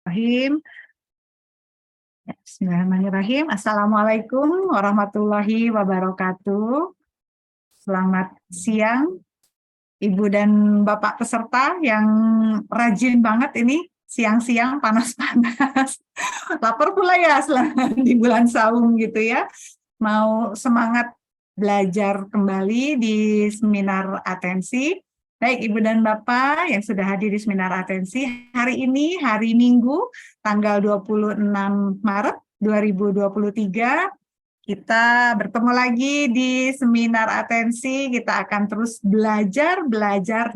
Bismillahirrahmanirrahim. Bismillahirrahmanirrahim. Assalamualaikum warahmatullahi wabarakatuh. Selamat siang, Ibu dan Bapak peserta yang rajin banget ini siang-siang panas-panas. Lapar pula ya di bulan Saum gitu ya. Mau semangat belajar kembali di seminar atensi. Baik Ibu dan Bapak yang sudah hadir di seminar atensi, hari ini hari Minggu tanggal 26 Maret 2023 kita bertemu lagi di seminar atensi. Kita akan terus belajar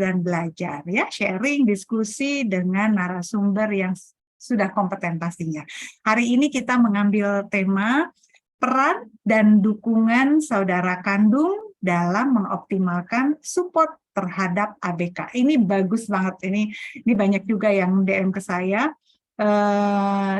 dan belajar ya, sharing, diskusi dengan narasumber yang sudah kompeten pastinya. Hari ini kita mengambil tema peran dan dukungan saudara kandung dalam mengoptimalkan support terhadap ABK. Ini bagus banget, ini banyak juga yang DM ke saya.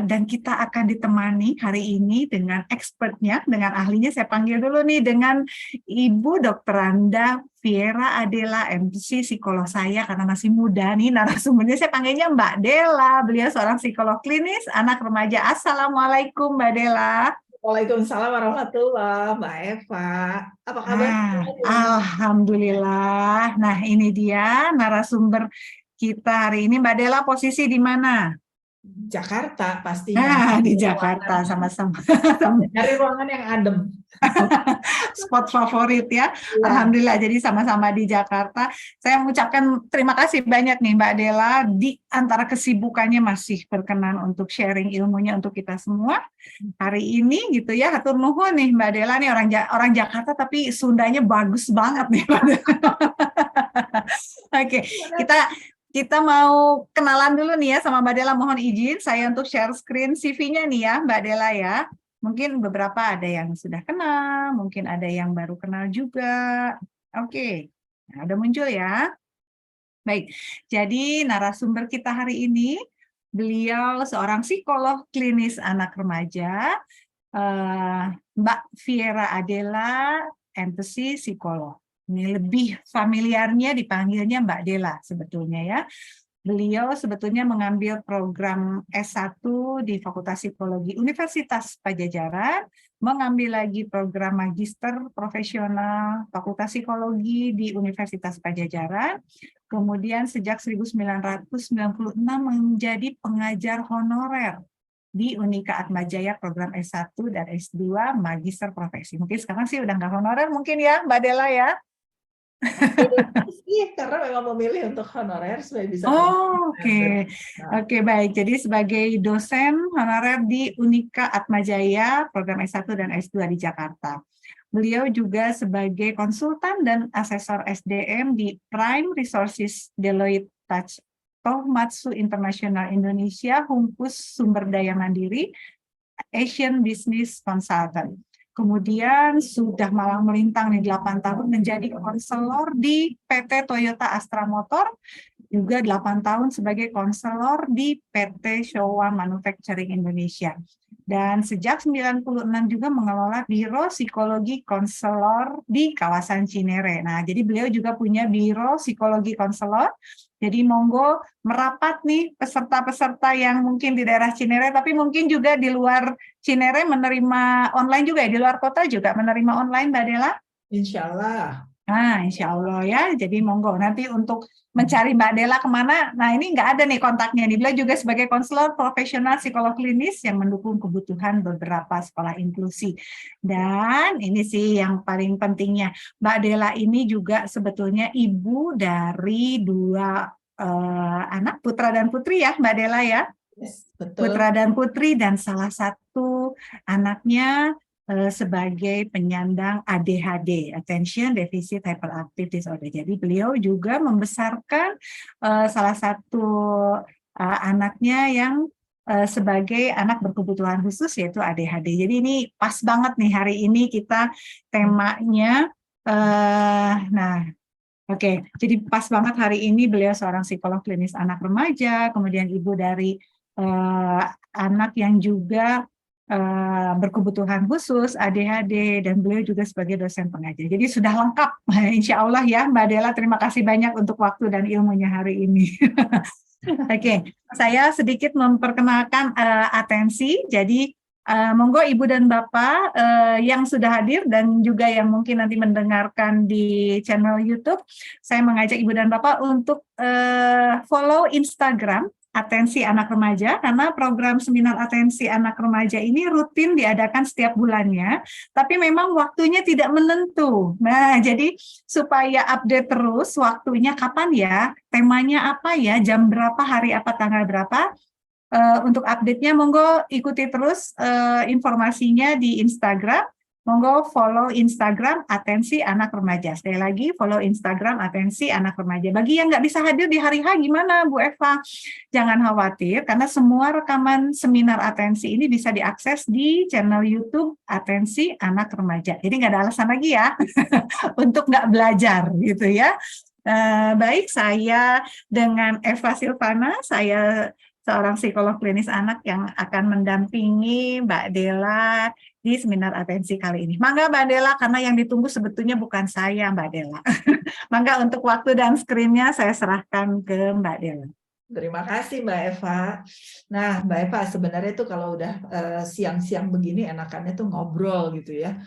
Dan kita akan ditemani hari ini dengan expertnya, dengan ahlinya. Saya panggil dulu nih dengan Ibu Dr. Randa Fiera Adela, MC psikolog saya karena masih muda nih narasumbernya. Saya panggilnya Mbak Dela. Beliau seorang psikolog klinis anak remaja. Assalamualaikum Mbak Dela. Waalaikumsalam warahmatullahi Mbak Eva. Apa kabar? Alhamdulillah. Nah, ini dia narasumber kita hari ini. Mbak Dela posisi di mana? Jakarta pastinya. Nah, di Jakarta sama-sama. Dari ruangan yang adem. Spot favorit ya. Alhamdulillah, jadi sama-sama di Jakarta. Saya mengucapkan terima kasih banyak nih Mbak Dela, di antara kesibukannya masih berkenan untuk sharing ilmunya untuk kita semua hari ini gitu ya. Hatur nuhun nih Mbak Dela nih, orang Jakarta tapi Sundanya bagus banget nih Mbak Dela. Oke, kita mau kenalan dulu nih ya sama Mbak Dela. Mohon izin saya untuk share screen CV-nya nih ya Mbak Dela ya. Mungkin beberapa ada yang sudah kenal, mungkin ada yang baru kenal juga. Oke, nah, udah muncul ya. Baik, jadi narasumber kita hari ini, beliau seorang psikolog klinis anak remaja, Mbak Fiera Adela, MC psikolog. Ini lebih familiarnya dipanggilnya Mbak Dela sebetulnya ya. Beliau sebetulnya mengambil program S1 di Fakultas Psikologi Universitas Padjadjaran, mengambil lagi program Magister Profesional Fakultas Psikologi di Universitas Padjadjaran, kemudian sejak 1996 menjadi pengajar honorer di Unika Atmajaya program S1 dan S2 Magister Profesi. Mungkin sekarang sih udah nggak honorer mungkin ya Mbak Dela ya? Iya, karena memang memilih untuk honorer supaya bisa. Oke, baik. Jadi sebagai dosen honorer di Unika Atmajaya program S1 dan S2 di Jakarta. Beliau juga sebagai konsultan dan asesor SDM di Prime Resources Deloitte Touch Tohmatsu International Indonesia, Humpus Sumber Daya Mandiri, Asian Business Consultant. Kemudian sudah malang melintang nih 8 tahun menjadi konselor di PT Toyota Astra Motor, juga 8 tahun sebagai konselor di PT Showa Manufacturing Indonesia. Dan sejak 96 juga mengelola Biro Psikologi Konselor di kawasan Cinere. Nah, jadi beliau juga punya Biro Psikologi Konselor. Jadi monggo merapat nih peserta-peserta yang mungkin di daerah Cinere, tapi mungkin juga di luar Cinere menerima online juga ya, di luar kota juga menerima online Mbak Dela? Insya Allah. Nah, insya Allah ya. Jadi monggo nanti untuk mencari Mbak Dela kemana. Nah, ini nggak ada nih kontaknya nih. Beliau juga sebagai konselor profesional psikolog klinis yang mendukung kebutuhan beberapa sekolah inklusi. Dan ini sih yang paling pentingnya, Mbak Dela ini juga sebetulnya ibu dari 2 anak, putra dan putri ya Mbak Dela ya. Yes, betul. Putra dan putri, dan salah satu anaknya sebagai penyandang ADHD, Attention Deficit Hyperactive Disorder. Jadi beliau juga membesarkan salah satu anaknya yang sebagai anak berkebutuhan khusus yaitu ADHD. Jadi ini pas banget nih hari ini kita temanya. Oke, jadi pas banget hari ini beliau seorang psikolog klinis anak remaja, kemudian ibu dari anak yang juga berkebutuhan khusus, ADHD, dan beliau juga sebagai dosen pengajar. Jadi sudah lengkap, insya Allah ya Mbak Dela. Terima kasih banyak untuk waktu dan ilmunya hari ini. Oke, saya sedikit memperkenalkan atensi. Jadi, monggo Ibu dan Bapak yang sudah hadir dan juga yang mungkin nanti mendengarkan di channel YouTube, saya mengajak Ibu dan Bapak untuk follow Instagram Atensi Anak Remaja, karena program seminar Atensi Anak Remaja ini rutin diadakan setiap bulannya, tapi memang waktunya tidak menentu. Nah, jadi supaya update terus waktunya kapan ya, temanya apa ya, jam berapa, hari apa, tanggal berapa. Untuk update-nya monggo ikuti terus informasinya di Instagram. Monggo follow Instagram Atensi Anak Remaja. Sekali lagi follow Instagram Atensi Anak Remaja. Bagi yang nggak bisa hadir di hari H gimana Bu Eva? Jangan khawatir karena semua rekaman seminar atensi ini bisa diakses di channel YouTube Atensi Anak Remaja. Jadi nggak ada alasan lagi ya untuk nggak belajar gitu ya. Baik, saya dengan Eva Silvana, saya seorang psikolog klinis anak yang akan mendampingi Mbak Dela di seminar atensi kali ini. Mangga Mbak Dela, karena yang ditunggu sebetulnya bukan saya Mbak Dela. Mangga untuk waktu dan screen-nya saya serahkan ke Mbak Dela. Terima kasih Mbak Eva. Nah Mbak Eva, sebenarnya tuh kalau udah siang-siang begini enakannya tuh ngobrol gitu ya.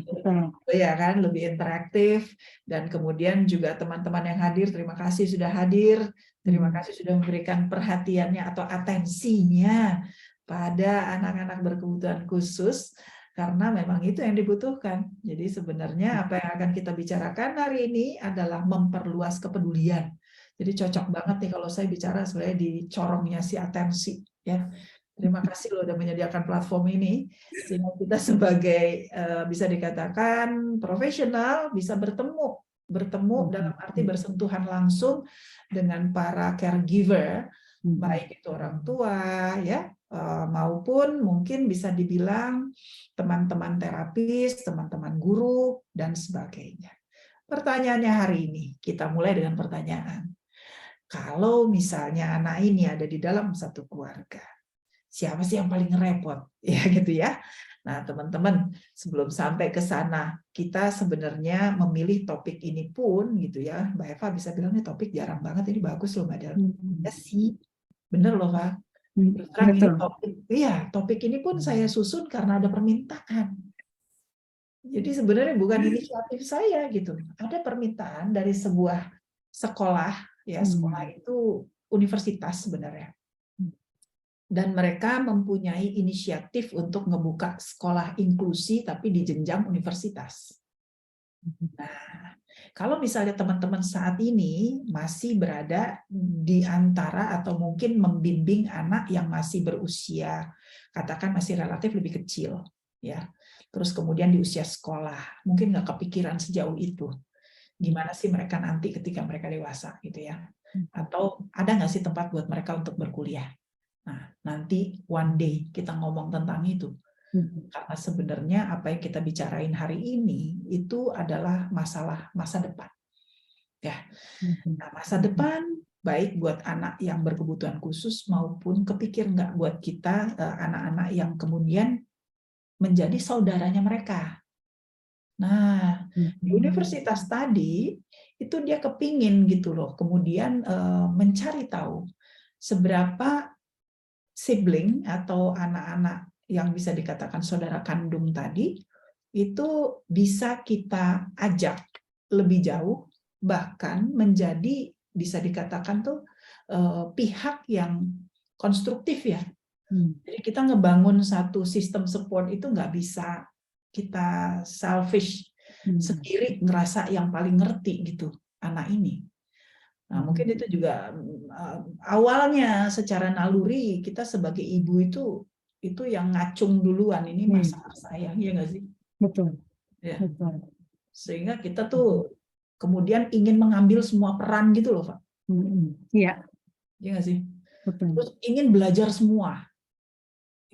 Betul. Ya kan, lebih interaktif. Dan kemudian juga teman-teman yang hadir, terima kasih sudah hadir. Terima kasih sudah memberikan perhatiannya atau atensinya pada anak-anak berkebutuhan khusus. Karena memang itu yang dibutuhkan. Jadi sebenarnya apa yang akan kita bicarakan hari ini adalah memperluas kepedulian. Jadi cocok banget nih kalau saya bicara sebenarnya di corongnya si atensi. Ya. Terima kasih loh udah menyediakan platform ini. Sehingga kita sebagai bisa dikatakan profesional bisa bertemu dalam arti bersentuhan langsung dengan para caregiver, baik itu orang tua ya, maupun mungkin bisa dibilang teman-teman terapis, teman-teman guru, dan sebagainya. Pertanyaannya hari ini, kita mulai dengan pertanyaan. Kalau misalnya anak ini ada di dalam satu keluarga, siapa sih yang paling repot? Ya gitu ya. Nah, teman-teman, sebelum sampai ke sana, kita sebenarnya memilih topik ini pun gitu ya. Mbak Eva bisa bilang ini topik jarang banget, ini bagus loh Mbak Del. Ya sih, bener loh Kak. Terang ini topik, iya, topik ini pun saya susun karena ada permintaan. Jadi sebenarnya bukan inisiatif saya gitu. Ada permintaan dari sebuah sekolah, ya sekolah itu universitas sebenarnya. Dan mereka mempunyai inisiatif untuk ngebuka sekolah inklusi tapi di jenjang universitas. Nah, kalau misalnya teman-teman saat ini masih berada di antara atau mungkin membimbing anak yang masih berusia, katakan masih relatif lebih kecil, ya. Terus kemudian di usia sekolah, mungkin nggak kepikiran sejauh itu. Gimana sih mereka nanti ketika mereka dewasa, gitu ya? Atau ada nggak sih tempat buat mereka untuk berkuliah? Nah, nanti one day kita ngomong tentang itu. Karena sebenarnya apa yang kita bicarain hari ini itu adalah masalah masa depan. Ya. Nah, masa depan baik buat anak yang berkebutuhan khusus maupun kepikir nggak buat kita anak-anak yang kemudian menjadi saudaranya mereka. Nah, di universitas tadi itu dia kepingin gitu loh, kemudian mencari tahu seberapa sibling atau anak-anak yang bisa dikatakan saudara kandung tadi itu bisa kita ajak lebih jauh, bahkan menjadi bisa dikatakan tuh pihak yang konstruktif ya. Jadi kita ngebangun satu sistem support itu nggak bisa kita selfish sendiri ngerasa yang paling ngerti gitu anak ini. Nah, mungkin itu juga awalnya secara naluri kita sebagai ibu itu yang ngacung duluan, ini masalah saya, ya nggak sih? Betul. Ya. Betul. Sehingga kita tuh kemudian ingin mengambil semua peran gitu loh, Pak. Iya. Iya nggak sih? Betul. Terus ingin belajar semua.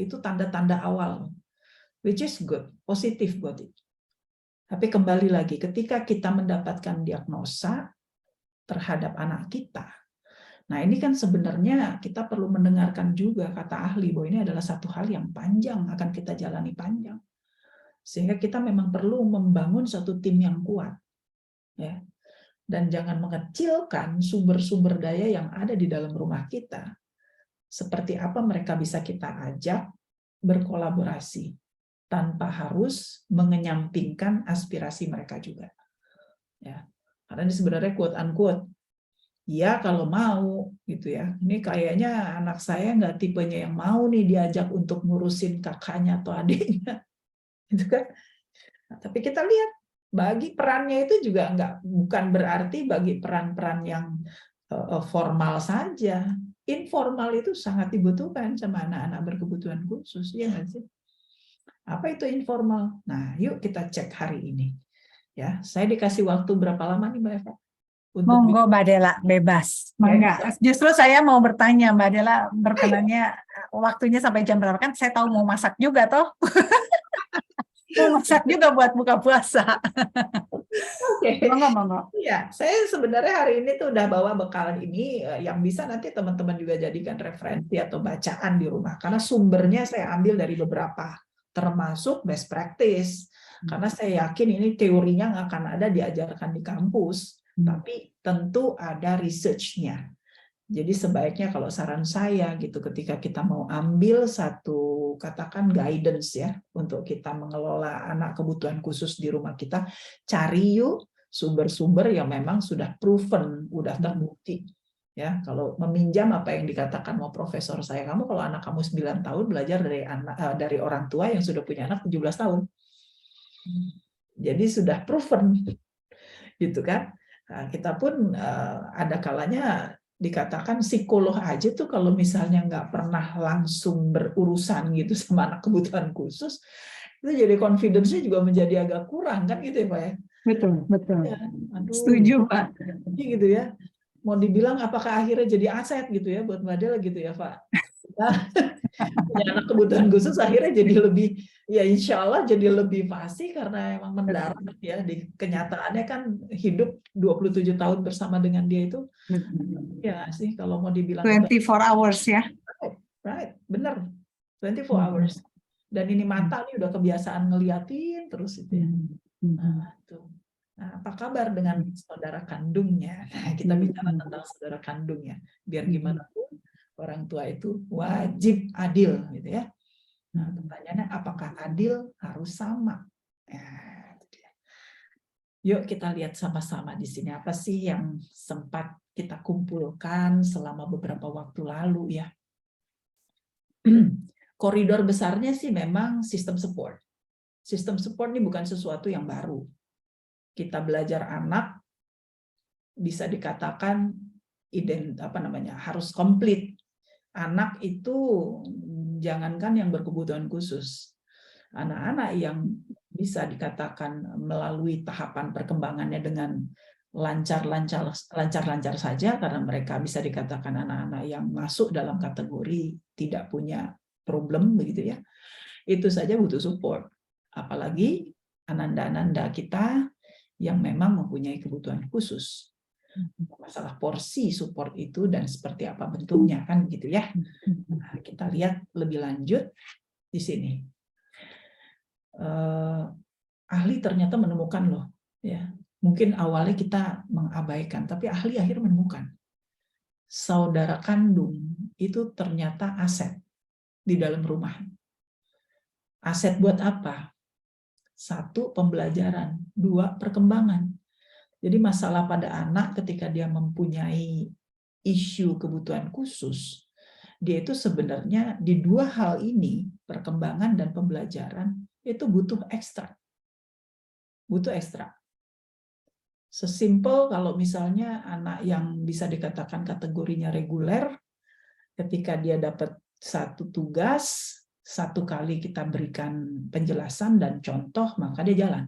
Itu tanda-tanda awal, which is good, positif buat itu. Tapi kembali lagi, ketika kita mendapatkan diagnosa terhadap anak kita, nah ini kan sebenarnya kita perlu mendengarkan juga kata ahli bahwa ini adalah satu hal yang panjang, akan kita jalani panjang. Sehingga kita memang perlu membangun satu tim yang kuat. Ya. dan jangan mengecilkan sumber-sumber daya yang ada di dalam rumah kita. Seperti apa mereka bisa kita ajak berkolaborasi tanpa harus mengenyampingkan aspirasi mereka juga. Ya, karena ini sebenarnya quote unquote, ya kalau mau gitu ya. Ini kayaknya anak saya nggak tipenya yang mau nih diajak untuk ngurusin kakaknya atau adiknya, gitu kan? Nah, tapi kita lihat bagi perannya itu juga bukan berarti bagi peran-peran yang formal saja. Informal itu sangat dibutuhkan sama anak-anak berkebutuhan khusus, ya nggak sih? Apa itu informal? Nah, yuk kita cek hari ini. Ya, saya dikasih waktu berapa lama nih Mbak Eva? Monggo Mbak Dela, bebas. Mangga. Justru saya mau bertanya Mbak Dela, berkenannya waktunya sampai jam berapa? Kan saya tahu mau masak juga toh. Mau masak juga buat buka puasa. Oke. Monggo. Iya, saya sebenarnya hari ini tuh udah bawa bekal ini yang bisa nanti teman-teman juga jadikan referensi atau bacaan di rumah. Karena sumbernya saya ambil dari beberapa, termasuk best practice. Karena saya yakin ini teorinya nggak akan ada diajarkan di kampus, tapi tentu ada research-nya. Jadi sebaiknya kalau saran saya gitu, ketika kita mau ambil satu katakan guidance ya untuk kita mengelola anak kebutuhan khusus di rumah kita, cari yuk sumber-sumber yang memang sudah proven, udah terbukti. Ya, kalau meminjam apa yang dikatakan mau profesor saya, kamu kalau anak kamu 9 tahun belajar dari orang tua yang sudah punya anak 17 tahun. Jadi sudah proven. Gitu kan? Nah, kita pun ada kalanya dikatakan psikolog aja tuh kalau misalnya nggak pernah langsung berurusan gitu sama anak kebutuhan khusus, itu jadi confidence-nya juga menjadi agak kurang kan gitu ya Pak ya? Betul. Ya, aduh, Setuju Pak. gitu ya. Mau dibilang apakah akhirnya jadi aset gitu ya buat Mbak Dela gitu ya Pak? Punya anak kebutuhan khusus akhirnya jadi lebih, ya insya Allah jadi lebih fasih karena emang mendarat ya, di kenyataannya kan hidup 27 tahun bersama dengan dia itu ya sih kalau mau dibilang itu 24 hours ya. right, bener 24 hours, dan ini mata nih udah kebiasaan ngeliatin terus itu ya. Nah, apa kabar dengan saudara kandungnya? Nah, kita bicara tentang saudara kandungnya, biar gimana pun orang tua itu wajib adil gitu ya. Nah, pertanyaannya apakah adil harus sama? Nah, yuk kita lihat sama-sama di sini apa sih yang sempat kita kumpulkan selama beberapa waktu lalu ya. Koridor besarnya sih memang sistem support. Sistem support ini bukan sesuatu yang baru. Kita belajar anak bisa dikatakan harus komplit. Anak itu jangankan yang berkebutuhan khusus, anak-anak yang bisa dikatakan melalui tahapan perkembangannya dengan lancar-lancar saja, karena mereka bisa dikatakan anak-anak yang masuk dalam kategori tidak punya problem begitu ya, itu saja butuh support. Apalagi ananda-ananda kita yang memang mempunyai kebutuhan khusus. Masalah porsi support itu dan seperti apa bentuknya kan gitu ya. Nah, kita lihat lebih lanjut di sini. Ahli ternyata menemukan loh ya. Mungkin awalnya kita mengabaikan, tapi ahli akhirnya menemukan saudara kandung itu ternyata aset di dalam rumah. Aset buat apa? 1, pembelajaran, 2, perkembangan. Jadi masalah pada anak ketika dia mempunyai isu kebutuhan khusus, dia itu sebenarnya di 2 hal ini, perkembangan dan pembelajaran, itu butuh ekstra. Butuh ekstra. Sesimpel kalau misalnya anak yang bisa dikatakan kategorinya reguler, ketika dia dapat satu tugas, 1 kali kita berikan penjelasan dan contoh, maka dia jalan.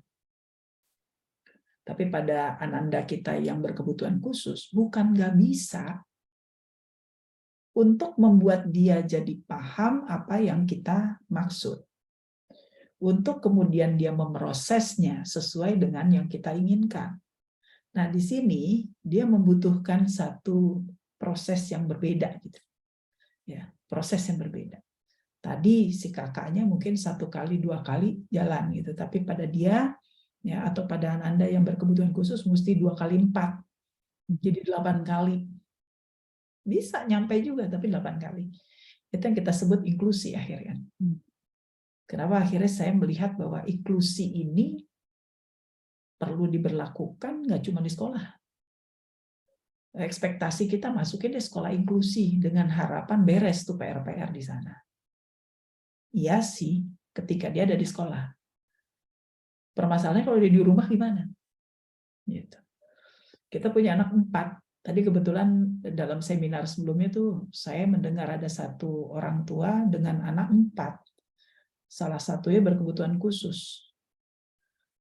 Tapi pada ananda kita yang berkebutuhan khusus, bukan nggak bisa untuk membuat dia jadi paham apa yang kita maksud. Untuk kemudian dia memprosesnya sesuai dengan yang kita inginkan. Nah, di sini dia membutuhkan satu proses yang berbeda gitu. Ya, proses yang berbeda. Tadi si kakaknya mungkin 1 kali, 2 kali jalan gitu, tapi pada dia ya atau pada Anda yang berkebutuhan khusus mesti 2 kali 4 Jadi 8 kali. Bisa nyampe juga, tapi 8 kali. Itu yang kita sebut inklusi akhirnya. Kenapa akhirnya saya melihat bahwa inklusi ini perlu diberlakukan nggak cuma di sekolah. Ekspektasi kita masukin di sekolah inklusi dengan harapan beres tuh PR-PR di sana. Iya sih, ketika dia ada di sekolah. Permasalahannya kalau dia di rumah gimana? Gitu. Kita punya anak 4. Tadi kebetulan dalam seminar sebelumnya tuh saya mendengar ada satu orang tua dengan anak 4. Salah satunya berkebutuhan khusus.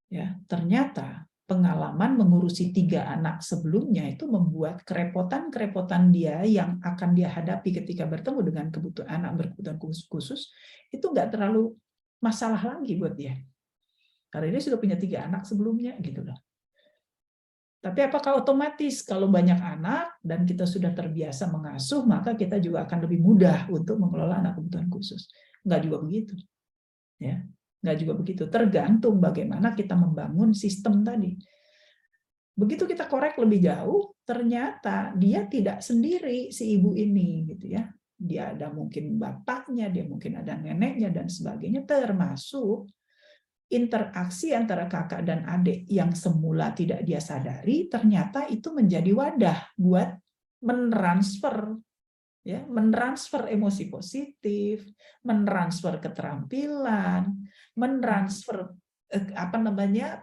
Ya, ternyata pengalaman mengurusi 3 anak sebelumnya itu membuat kerepotan-kerepotan dia yang akan dia hadapi ketika bertemu dengan anak berkebutuhan khusus itu nggak terlalu masalah lagi buat dia. Karena dia sudah punya 3 anak sebelumnya gitu loh. Tapi apakah otomatis kalau banyak anak dan kita sudah terbiasa mengasuh, maka kita juga akan lebih mudah untuk mengelola anak kebutuhan khusus? Nggak juga begitu. Ya, nggak juga begitu. Tergantung bagaimana kita membangun sistem tadi. Begitu kita korek lebih jauh, ternyata dia tidak sendiri si ibu ini, gitu ya. Dia ada mungkin bapaknya, dia mungkin ada neneknya dan sebagainya, termasuk interaksi antara kakak dan adik yang semula tidak dia sadari, ternyata itu menjadi wadah buat mentransfer, ya, mentransfer emosi positif, mentransfer keterampilan, mentransfer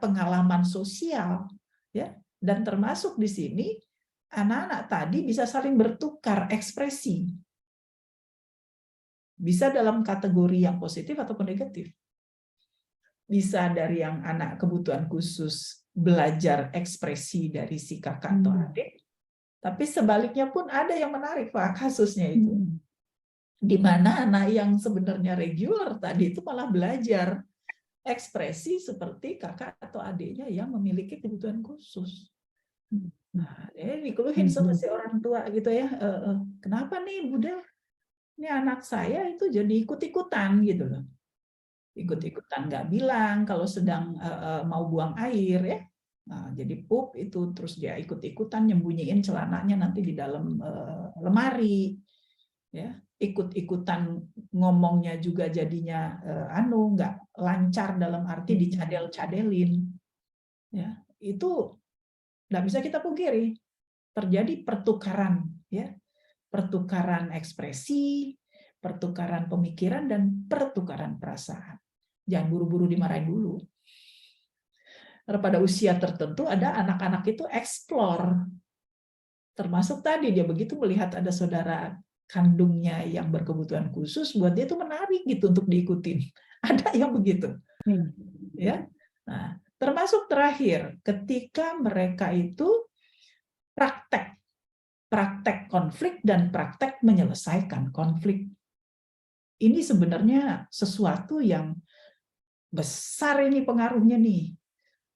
pengalaman sosial, ya, dan termasuk di sini anak-anak tadi bisa saling bertukar ekspresi, bisa dalam kategori yang positif ataupun negatif. Bisa dari yang anak kebutuhan khusus belajar ekspresi dari si kakak atau adik, tapi sebaliknya pun ada yang menarik Pak kasusnya itu, di mana anak yang sebenarnya regular tadi itu malah belajar ekspresi seperti kakak atau adiknya yang memiliki kebutuhan khusus. Nah, dikeluhin sama si orang tua gitu ya, kenapa nih Budel, ini anak saya itu jadi ikut-ikutan gitu loh. Ikut-ikutan nggak bilang kalau sedang mau buang air ya. Nah, jadi pup itu terus dia ikut-ikutan nyembunyiin celananya nanti di dalam lemari. Ya, ikut-ikutan ngomongnya juga jadinya nggak lancar dalam arti dicadel-cadelin. Ya, itu nggak bisa kita pungkiri. Terjadi pertukaran ya. Pertukaran ekspresi, pertukaran pemikiran dan pertukaran perasaan. Jangan buru-buru dimarahin dulu. Karena pada usia tertentu ada anak-anak itu explore. Termasuk tadi dia begitu melihat ada saudara kandungnya yang berkebutuhan khusus, buat dia itu menarik gitu untuk diikutin. Ada yang begitu. Ya. Nah, termasuk terakhir ketika mereka itu praktek konflik dan praktek menyelesaikan konflik. Ini sebenarnya sesuatu yang besar ini pengaruhnya nih,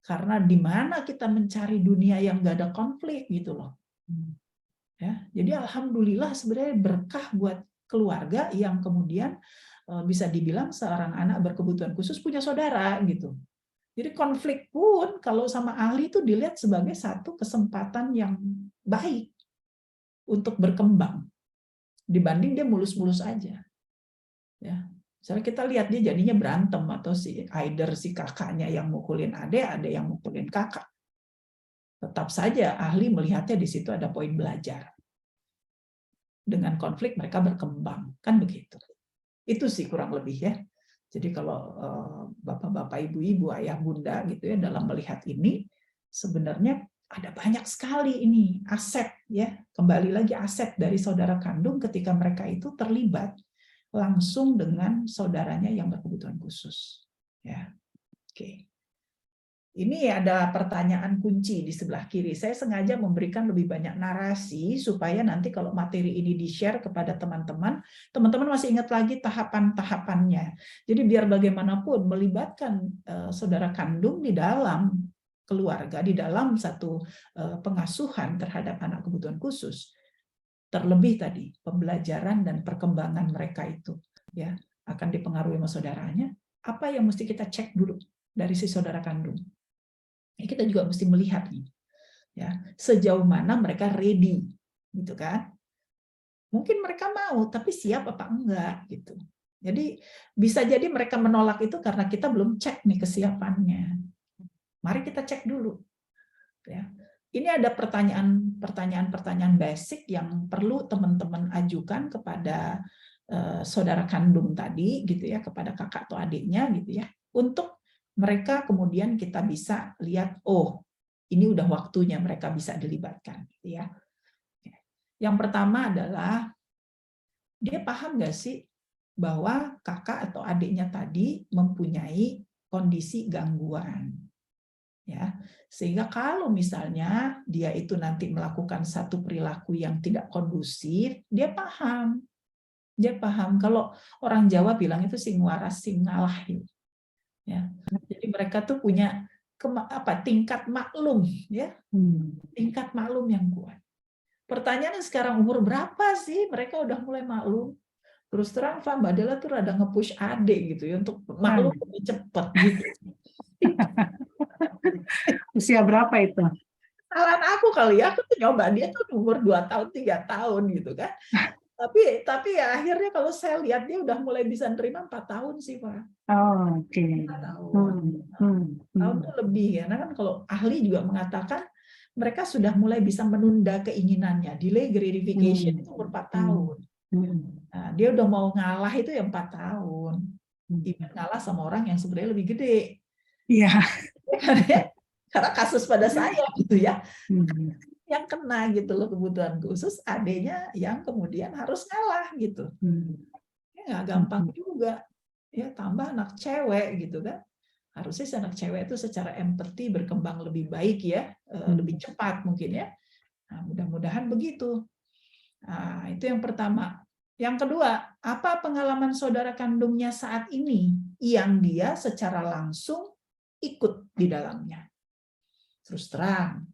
karena di mana kita mencari dunia yang nggak ada konflik gitu loh. Ya, jadi alhamdulillah sebenarnya berkah buat keluarga yang kemudian bisa dibilang seorang anak berkebutuhan khusus punya saudara gitu. Jadi konflik pun kalau sama ahli itu dilihat sebagai satu kesempatan yang baik untuk berkembang dibanding dia mulus-mulus aja. Ya. Misalnya kita lihat dia jadinya berantem atau either si kakaknya yang mukulin adik, ada yang mukulin kakak. Tetap saja ahli melihatnya di situ ada poin belajar. Dengan konflik mereka berkembang, kan begitu. Itu sih kurang lebih ya. Jadi kalau bapak-bapak, ibu-ibu, ayah, bunda gitu ya dalam melihat ini sebenarnya ada banyak sekali ini aset ya. Kembali lagi aset dari saudara kandung ketika mereka itu terlibat langsung dengan saudaranya yang berkebutuhan khusus. Ya, oke. Ini ada pertanyaan kunci di sebelah kiri. Saya sengaja memberikan lebih banyak narasi supaya nanti kalau materi ini di-share kepada teman-teman, teman-teman masih ingat lagi tahapan-tahapannya. Jadi biar bagaimanapun melibatkan saudara kandung di dalam keluarga, di dalam satu pengasuhan terhadap anak kebutuhan khusus. Terlebih tadi pembelajaran dan perkembangan mereka itu ya akan dipengaruhi sama saudaranya. Apa yang mesti kita cek dulu dari si saudara kandung? Kita juga mesti melihat nih Ya, sejauh mana mereka ready, gitu kan? Mungkin mereka mau, tapi siap apa enggak gitu. Jadi bisa jadi mereka menolak itu karena kita belum cek nih kesiapannya. Mari kita cek dulu. Ya. Ini ada pertanyaan basic yang perlu teman-teman ajukan kepada saudara kandung tadi, gitu ya, kepada kakak atau adiknya, gitu ya, untuk mereka kemudian kita bisa lihat, oh, ini udah waktunya mereka bisa dilibatkan, gitu ya. Yang pertama adalah dia paham nggak sih bahwa kakak atau adiknya tadi mempunyai kondisi gangguan, ya, sehingga kalau misalnya dia itu nanti melakukan satu perilaku yang tidak kondusif, dia paham kalau orang Jawa bilang itu sing waras sing ngalah, ya. Jadi mereka tuh punya tingkat maklum, ya, tingkat maklum yang kuat. Pertanyaannya sekarang umur berapa sih mereka udah mulai maklum? Terus terang Mbak Dela tuh rada nge-push adik gitu ya untuk maklum lebih cepat gitu. Usia berapa itu? Saran aku kali ya, aku tuh nyoba dia tuh umur 2 tahun, 3 tahun gitu kan. Tapi ya akhirnya kalau saya lihat dia udah mulai bisa nerima 4 tahun sih, Pak. Oh, oke. 4 tahun. Tahun tuh lebih ya. Nah kan kalau ahli juga mengatakan mereka sudah mulai bisa menunda keinginannya. Delay gratification itu umur 4 tahun. Nah, dia udah mau ngalah itu ya 4 tahun. Even ngalah sama orang yang sebenarnya lebih gede. Iya. Karena kasus pada saya gitu ya. Yang kena gitu loh kebutuhan khusus, adanya yang kemudian harus ngalah gitu. Ya nggak gampang juga. Ya tambah anak cewek gitu kan. Harusnya si anak cewek itu secara empati berkembang lebih baik ya, lebih cepat mungkin ya. Nah, mudah-mudahan begitu. Nah, itu yang pertama. Yang kedua, apa pengalaman saudara kandungnya saat ini yang dia secara langsung ikut di dalamnya? Terus terang,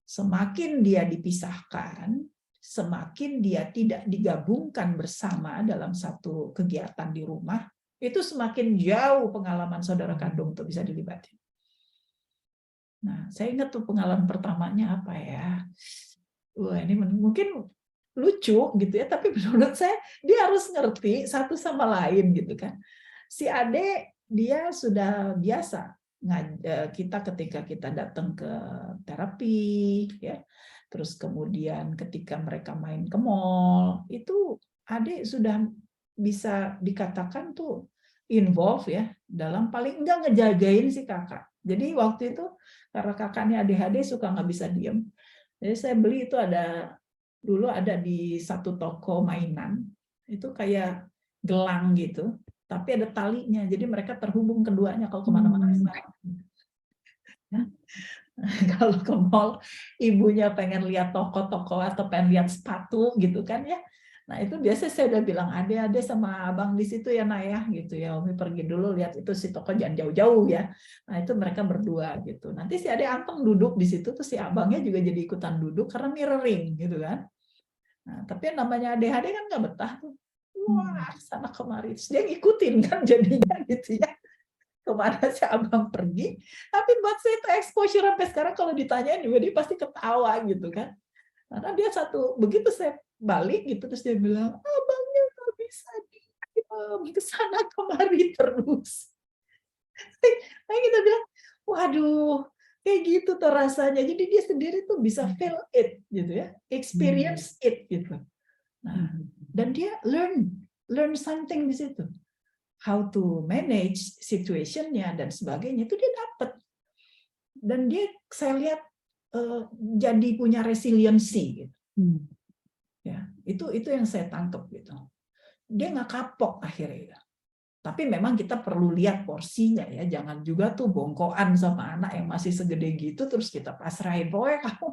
semakin dia dipisahkan, semakin dia tidak digabungkan bersama dalam satu kegiatan di rumah, itu semakin jauh pengalaman saudara kandung untuk bisa dilibatkan. Nah, saya ingat tuh pengalaman pertamanya apa ya? Wah, ini mungkin lucu gitu ya, tapi menurut saya dia harus ngerti satu sama lain gitu kan. Si Ade dia sudah biasa kita ketika kita datang ke terapi ya. Terus kemudian ketika mereka main ke mall, itu Ade sudah bisa dikatakan tuh involve ya dalam paling enggak ngejagain si kakak. Jadi waktu itu karena kakaknya ADHD suka nggak bisa diem. Jadi saya beli itu dulu ada di satu toko mainan, itu kayak gelang gitu, tapi ada talinya, jadi mereka terhubung keduanya kalau kemana-mana. Kalau ke mall, ibunya pengen lihat toko-toko atau pengen lihat sepatu gitu kan ya. Nah itu biasanya saya udah bilang, ade sama abang di situ ya Nak ya, gitu ya. Umi pergi dulu lihat itu si toko jangan jauh-jauh ya. Nah itu mereka berdua gitu. Nanti si ade Anteng duduk di situ, terus si abangnya juga jadi ikutan duduk karena mirroring gitu kan. Nah tapi yang namanya ADHD kan nggak betah tuh. Wah sana kemari, terus dia ngikutin kan jadinya gitu ya. Kemana si abang pergi, tapi buat saya itu exposure sampai sekarang kalau ditanyain juga dia pasti ketawa gitu kan. Karena dia begitu saya balik gitu terus dia bilang, abangnya nggak bisa diem, kesana kemari terus. Nah kita bilang, waduh, kayak gitu tuh rasanya. Jadi dia sendiri tuh bisa feel it gitu ya, experience it gitu. Nah, dan dia learn something di situ. How to manage situation-nya dan sebagainya itu dia dapat. Dan dia saya lihat jadi punya resiliensi gitu. Ya, itu yang saya tangkap gitu. Dia nggak kapok akhirnya. Tapi memang kita perlu lihat porsinya ya, jangan juga tuh bongkoan sama anak yang masih segede gitu terus kita pasrahin, pokoknya kamu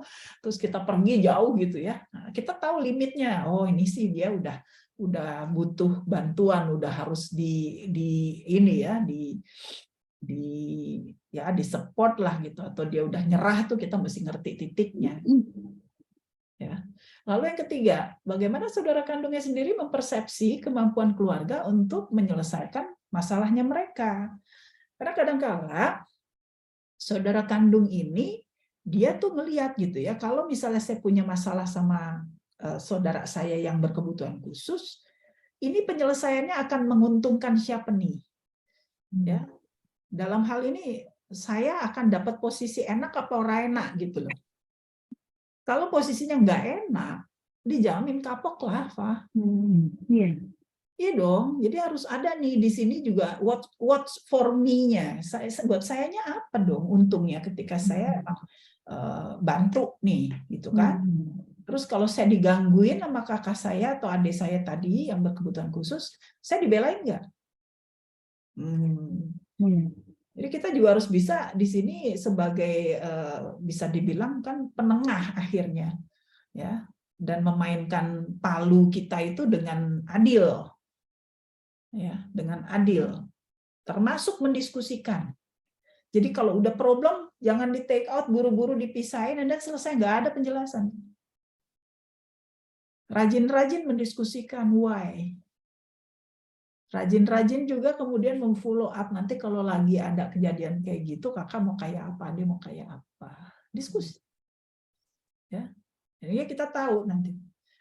terus kita pergi jauh gitu ya. Nah, kita tahu limitnya. Oh, ini sih dia udah butuh bantuan, udah harus ini ya, di support lah gitu, atau dia udah nyerah tuh kita mesti ngerti titiknya. Ya. Lalu yang ketiga, bagaimana saudara kandungnya sendiri mempersepsi kemampuan keluarga untuk menyelesaikan masalahnya mereka. Karena kadang-kala saudara kandung ini dia tuh ngelihat gitu ya, kalau misalnya saya punya masalah sama saudara saya yang berkebutuhan khusus, ini penyelesaiannya akan menguntungkan siapa nih? Ya, dalam hal ini saya akan dapat posisi enak apa ora enak gitu loh. Kalau posisinya nggak enak, dijamin kapok lah, Fah. Iya. Iya dong, jadi harus ada nih di sini juga what's for me-nya. Buat sayanya apa dong untungnya ketika saya bantu nih, gitu kan? Terus kalau saya digangguin sama kakak saya atau adik saya tadi yang berkebutuhan khusus, saya dibelain nggak? Jadi kita juga harus bisa di sini sebagai bisa dibilang kan penengah akhirnya, ya, dan memainkan palu kita itu dengan adil, ya, dengan adil, termasuk mendiskusikan. Jadi kalau udah problem, jangan di take out, buru-buru dipisahin, dan selesai, nggak ada penjelasan. Rajin-rajin mendiskusikan why. Rajin-rajin juga kemudian memfollow up. Nanti kalau lagi ada kejadian kayak gitu, kakak mau kayak apa, dia mau kayak apa. Diskusi. Ya. Jadi kita tahu nanti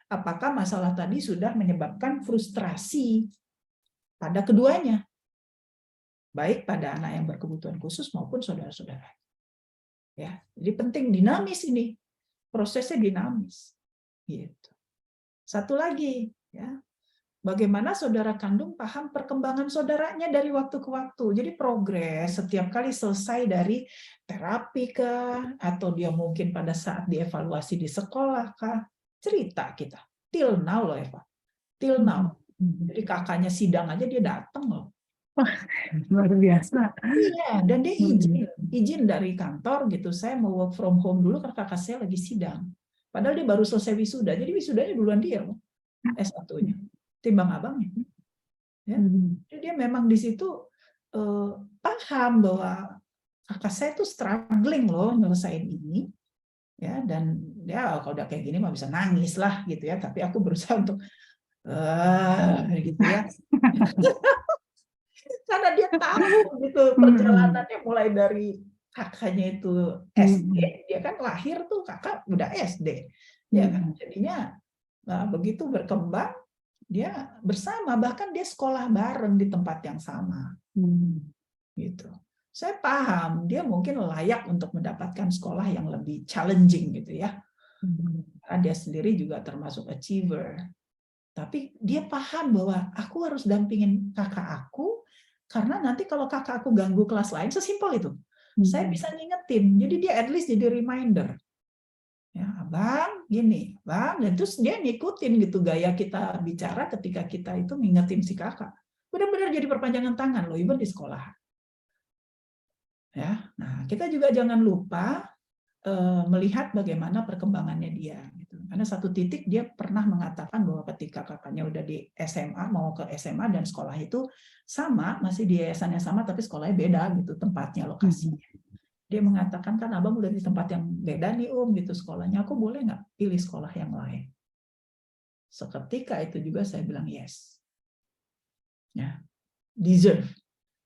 apakah masalah tadi sudah menyebabkan frustrasi pada keduanya. Baik pada anak yang berkebutuhan khusus maupun saudara-saudara. Ya, jadi penting dinamis ini. Prosesnya dinamis. Gitu. Satu lagi, ya. Bagaimana saudara kandung paham perkembangan saudaranya dari waktu ke waktu. Jadi progres setiap kali selesai dari terapi kah, atau dia mungkin pada saat dievaluasi di sekolah kah, cerita kita. Till now loh Eva. Till now. Jadi kakaknya sidang aja dia datang loh. Luar biasa. Iya, dan dia izin dari kantor gitu. Saya mau work from home dulu karena kakak saya lagi sidang. Padahal dia baru selesai wisuda. Jadi wisudanya duluan dia loh. S1-nya. Timbang abangnya. Ya. Jadi dia memang di situ paham bahwa kakak saya tuh struggling loh nyelesain ini, ya, dan dia kalau udah kayak gini mah bisa nangis lah gitu ya, tapi aku berusaha untuk gitu ya, karena dia tahu gitu perjalanannya mulai dari kakaknya itu SD, dia kan lahir tuh kakak udah SD, ya kan, jadinya begitu berkembang dia bersama, bahkan dia sekolah bareng di tempat yang sama. Gitu. Saya paham dia mungkin layak untuk mendapatkan sekolah yang lebih challenging gitu ya. Karena dia sendiri juga termasuk achiever. Tapi dia paham bahwa aku harus dampingin kakak aku karena nanti kalau kakak aku ganggu kelas lain, sesimpel itu. Saya bisa ngingetin. Jadi dia at least jadi reminder. Ya, abang gini, bang, dan terus dia ngikutin gitu gaya kita bicara ketika kita itu ngingetin si kakak. Benar-benar jadi perpanjangan tangan loh, even di sekolah. Ya, nah kita juga jangan lupa melihat bagaimana perkembangannya dia. Gitu. Karena satu titik dia pernah mengatakan bahwa ketika kakaknya udah di SMA mau ke SMA dan sekolah itu sama, masih di yayasan yang sama tapi sekolahnya beda gitu tempatnya, lokasinya. Dia mengatakan kan abang udah di tempat yang beda nih gitu sekolahnya, aku boleh nggak pilih sekolah yang lain? Seketika itu juga saya bilang yes. Ya, deserve.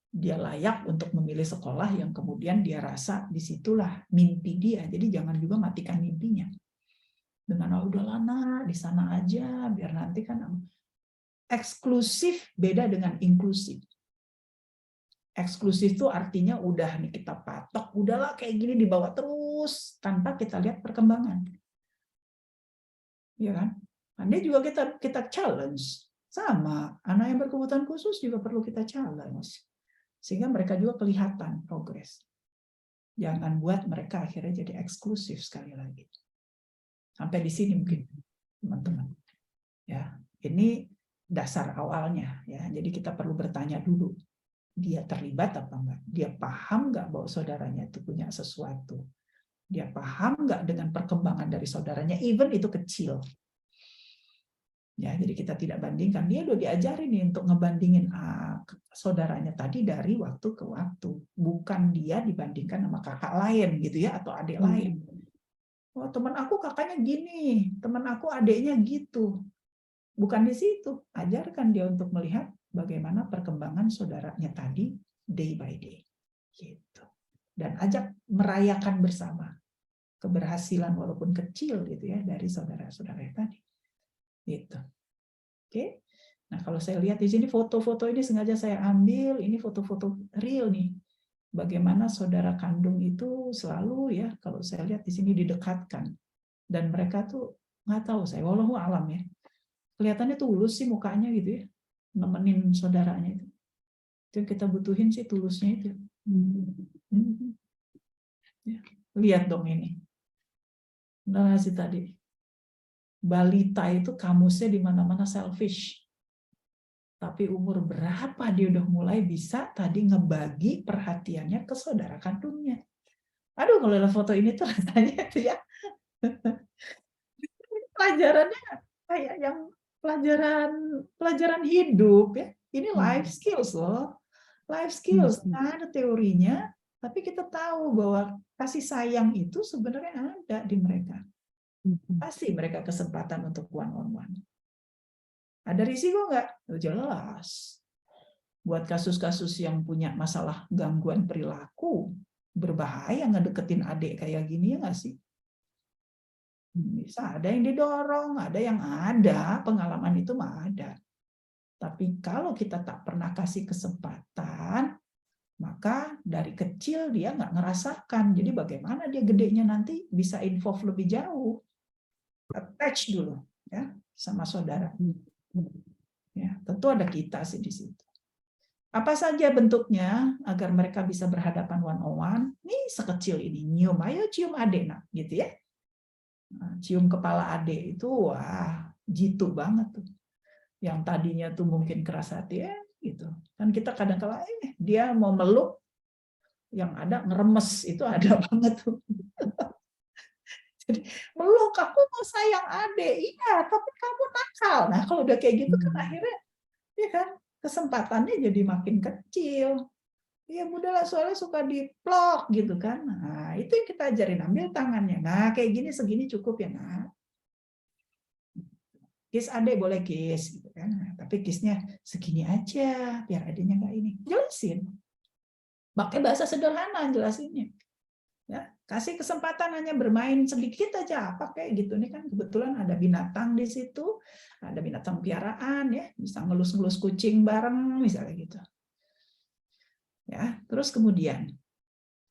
Dia layak untuk memilih sekolah yang kemudian dia rasa disitulah mimpi dia. Jadi jangan juga matikan mimpinya. Dengan udahlah nak di sana aja biar nanti kan eksklusif beda dengan inklusif. Eksklusif itu artinya udah nih kita patok, udahlah kayak gini dibawa terus tanpa kita lihat perkembangan. Ya kan? Dia juga kita challenge. Sama, anak yang berkebutuhan khusus juga perlu kita challenge. Sehingga mereka juga kelihatan progres. Jangan buat mereka akhirnya jadi eksklusif sekali lagi. Sampai di sini mungkin, teman-teman. Ya, ini dasar awalnya. Ya, jadi kita perlu bertanya dulu. Dia terlibat apa enggak? Dia paham enggak bahwa saudaranya itu punya sesuatu? Dia paham enggak dengan perkembangan dari saudaranya, even itu kecil? Ya, jadi kita tidak bandingkan. Dia udah diajarin nih untuk ngebandingin saudaranya tadi dari waktu ke waktu. Bukan dia dibandingkan sama kakak lain gitu ya, atau adik lain. Oh, teman aku kakaknya gini, teman aku adiknya gitu. Bukan di situ. Ajarkan dia untuk melihat bagaimana perkembangan saudaranya tadi day by day. Gitu. Dan ajak merayakan bersama. keberhasilan walaupun kecil gitu ya dari saudara-saudara tadi. Gitu. Oke. Nah, kalau saya lihat di sini foto-foto ini sengaja saya ambil, ini foto-foto real nih. Bagaimana saudara kandung itu selalu ya, kalau saya lihat di sini didekatkan. Dan mereka tuh nggak tahu saya, wallahu alam ya. Kelihatannya tulus sih mukanya gitu ya, nemenin saudaranya itu. Itu yang kita butuhin sih tulusnya itu. Ya. Lihat dong ini. Nah, sih tadi. Balita itu kamusnya di mana-mana selfish. Tapi umur berapa dia udah mulai bisa tadi ngebagi perhatiannya ke saudara kandungnya. Aduh, kalau lihat foto ini tuh rasanya tuh ya. Pelajarannya kayak yang pelajaran hidup ya. Ini life skills loh. Life skills, nggak ada teorinya, tapi kita tahu bahwa kasih sayang itu sebenarnya ada di mereka. Pasti mereka kesempatan untuk one on one. Ada risiko nggak? Jelas. Buat kasus-kasus yang punya masalah gangguan perilaku, berbahaya ngedeketin adik kayak gini ya nggak sih? Bisa ada yang didorong, ada yang ada, pengalaman itu mah ada. Tapi kalau kita tak pernah kasih kesempatan, maka dari kecil dia nggak ngerasakan. Jadi bagaimana dia gedenya nanti bisa involve lebih jauh. Attach dulu ya sama saudara. Ya, tentu ada kita sih di situ. Apa saja bentuknya agar mereka bisa berhadapan one on one? Nih sekecil ini nyium, ayo cium adek nak, gitu ya. Nah, cium kepala adek itu wah jitu banget tuh. Yang tadinya tuh mungkin keras hati ya gitu. Kan kita kadang-kala dia mau meluk yang ada ngeremes itu ada banget tuh. Jadi meluk aku mau sayang adek, iya tapi kamu nakal. Nah kalau udah kayak gitu kan akhirnya ya kan kesempatannya jadi makin kecil. Ya udahlah soalnya suka diplok gitu kan. Nah itu yang kita ajarin, ambil tangannya. Nah kayak gini segini cukup ya nak. Kiss adek boleh kiss gitu kan. Nah, tapi kissnya segini aja biar adeknya nggak ini. Jelasin. Pakai bahasa sederhana jelasinnya. Ya, kasih kesempatan hanya bermain sedikit aja apa kayak gitu nih kan kebetulan ada binatang di situ, ada binatang piaraan ya, bisa ngelus-ngelus kucing bareng misalnya gitu. Ya, terus kemudian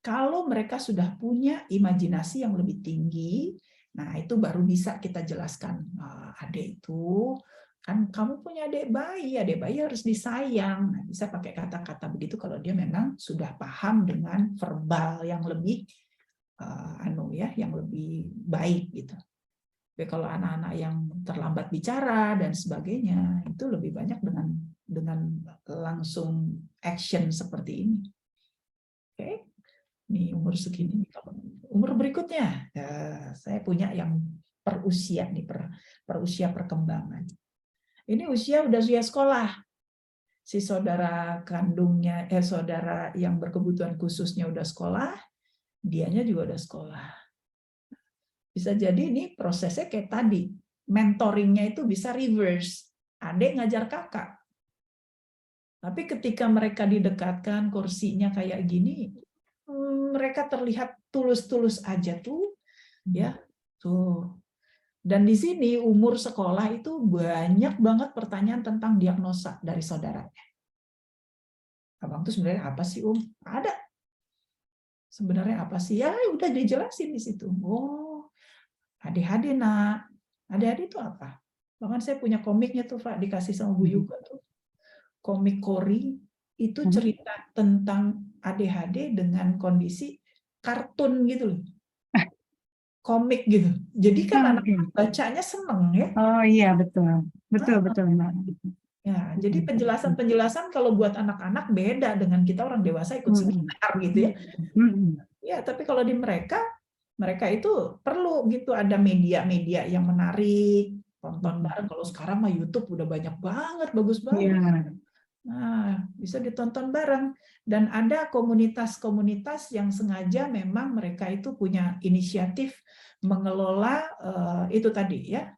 kalau mereka sudah punya imajinasi yang lebih tinggi, nah itu baru bisa kita jelaskan, adek itu kan kamu punya adik bayi harus disayang. Nah, bisa pakai kata-kata begitu kalau dia memang sudah paham dengan verbal yang lebih yang lebih baik gitu. Tapi kalau anak-anak yang terlambat bicara dan sebagainya itu lebih banyak dengan langsung action seperti ini. Oke, ini umur segini. Umur berikutnya ya, saya punya yang per usia nih per usia perkembangan. Ini usia sekolah. Si saudara kandungnya saudara yang berkebutuhan khususnya udah sekolah. Dianya juga udah sekolah. Bisa jadi ini prosesnya kayak tadi. Mentoringnya itu bisa reverse. Adik ngajar kakak. Tapi ketika mereka didekatkan, kursinya kayak gini, mereka terlihat tulus-tulus aja tuh. Ya, tuh. Dan di sini umur sekolah itu banyak banget pertanyaan tentang diagnosa dari saudaranya. Abang tuh sebenarnya apa sih, Ada. Sebenarnya apa sih? Ya udah dijelasin di situ. Oh, ADHD nak. ADHD itu apa? Bahkan saya punya komiknya tuh Pak, dikasih sama Bu Yuga tuh. Komik Kori itu cerita tentang ADHD dengan kondisi kartun gitu loh. Komik gitu. Jadi kan anak bacanya seneng ya. Oh iya betul. Betul Mbak. Ya, jadi penjelasan-penjelasan kalau buat anak-anak beda dengan kita orang dewasa ikut seminar gitu ya. Ya, tapi kalau di mereka itu perlu gitu ada media-media yang menarik, tonton bareng. Kalau sekarang mah YouTube udah banyak banget, bagus banget. Nah, bisa ditonton bareng. Dan ada komunitas-komunitas yang sengaja memang mereka itu punya inisiatif mengelola itu tadi ya,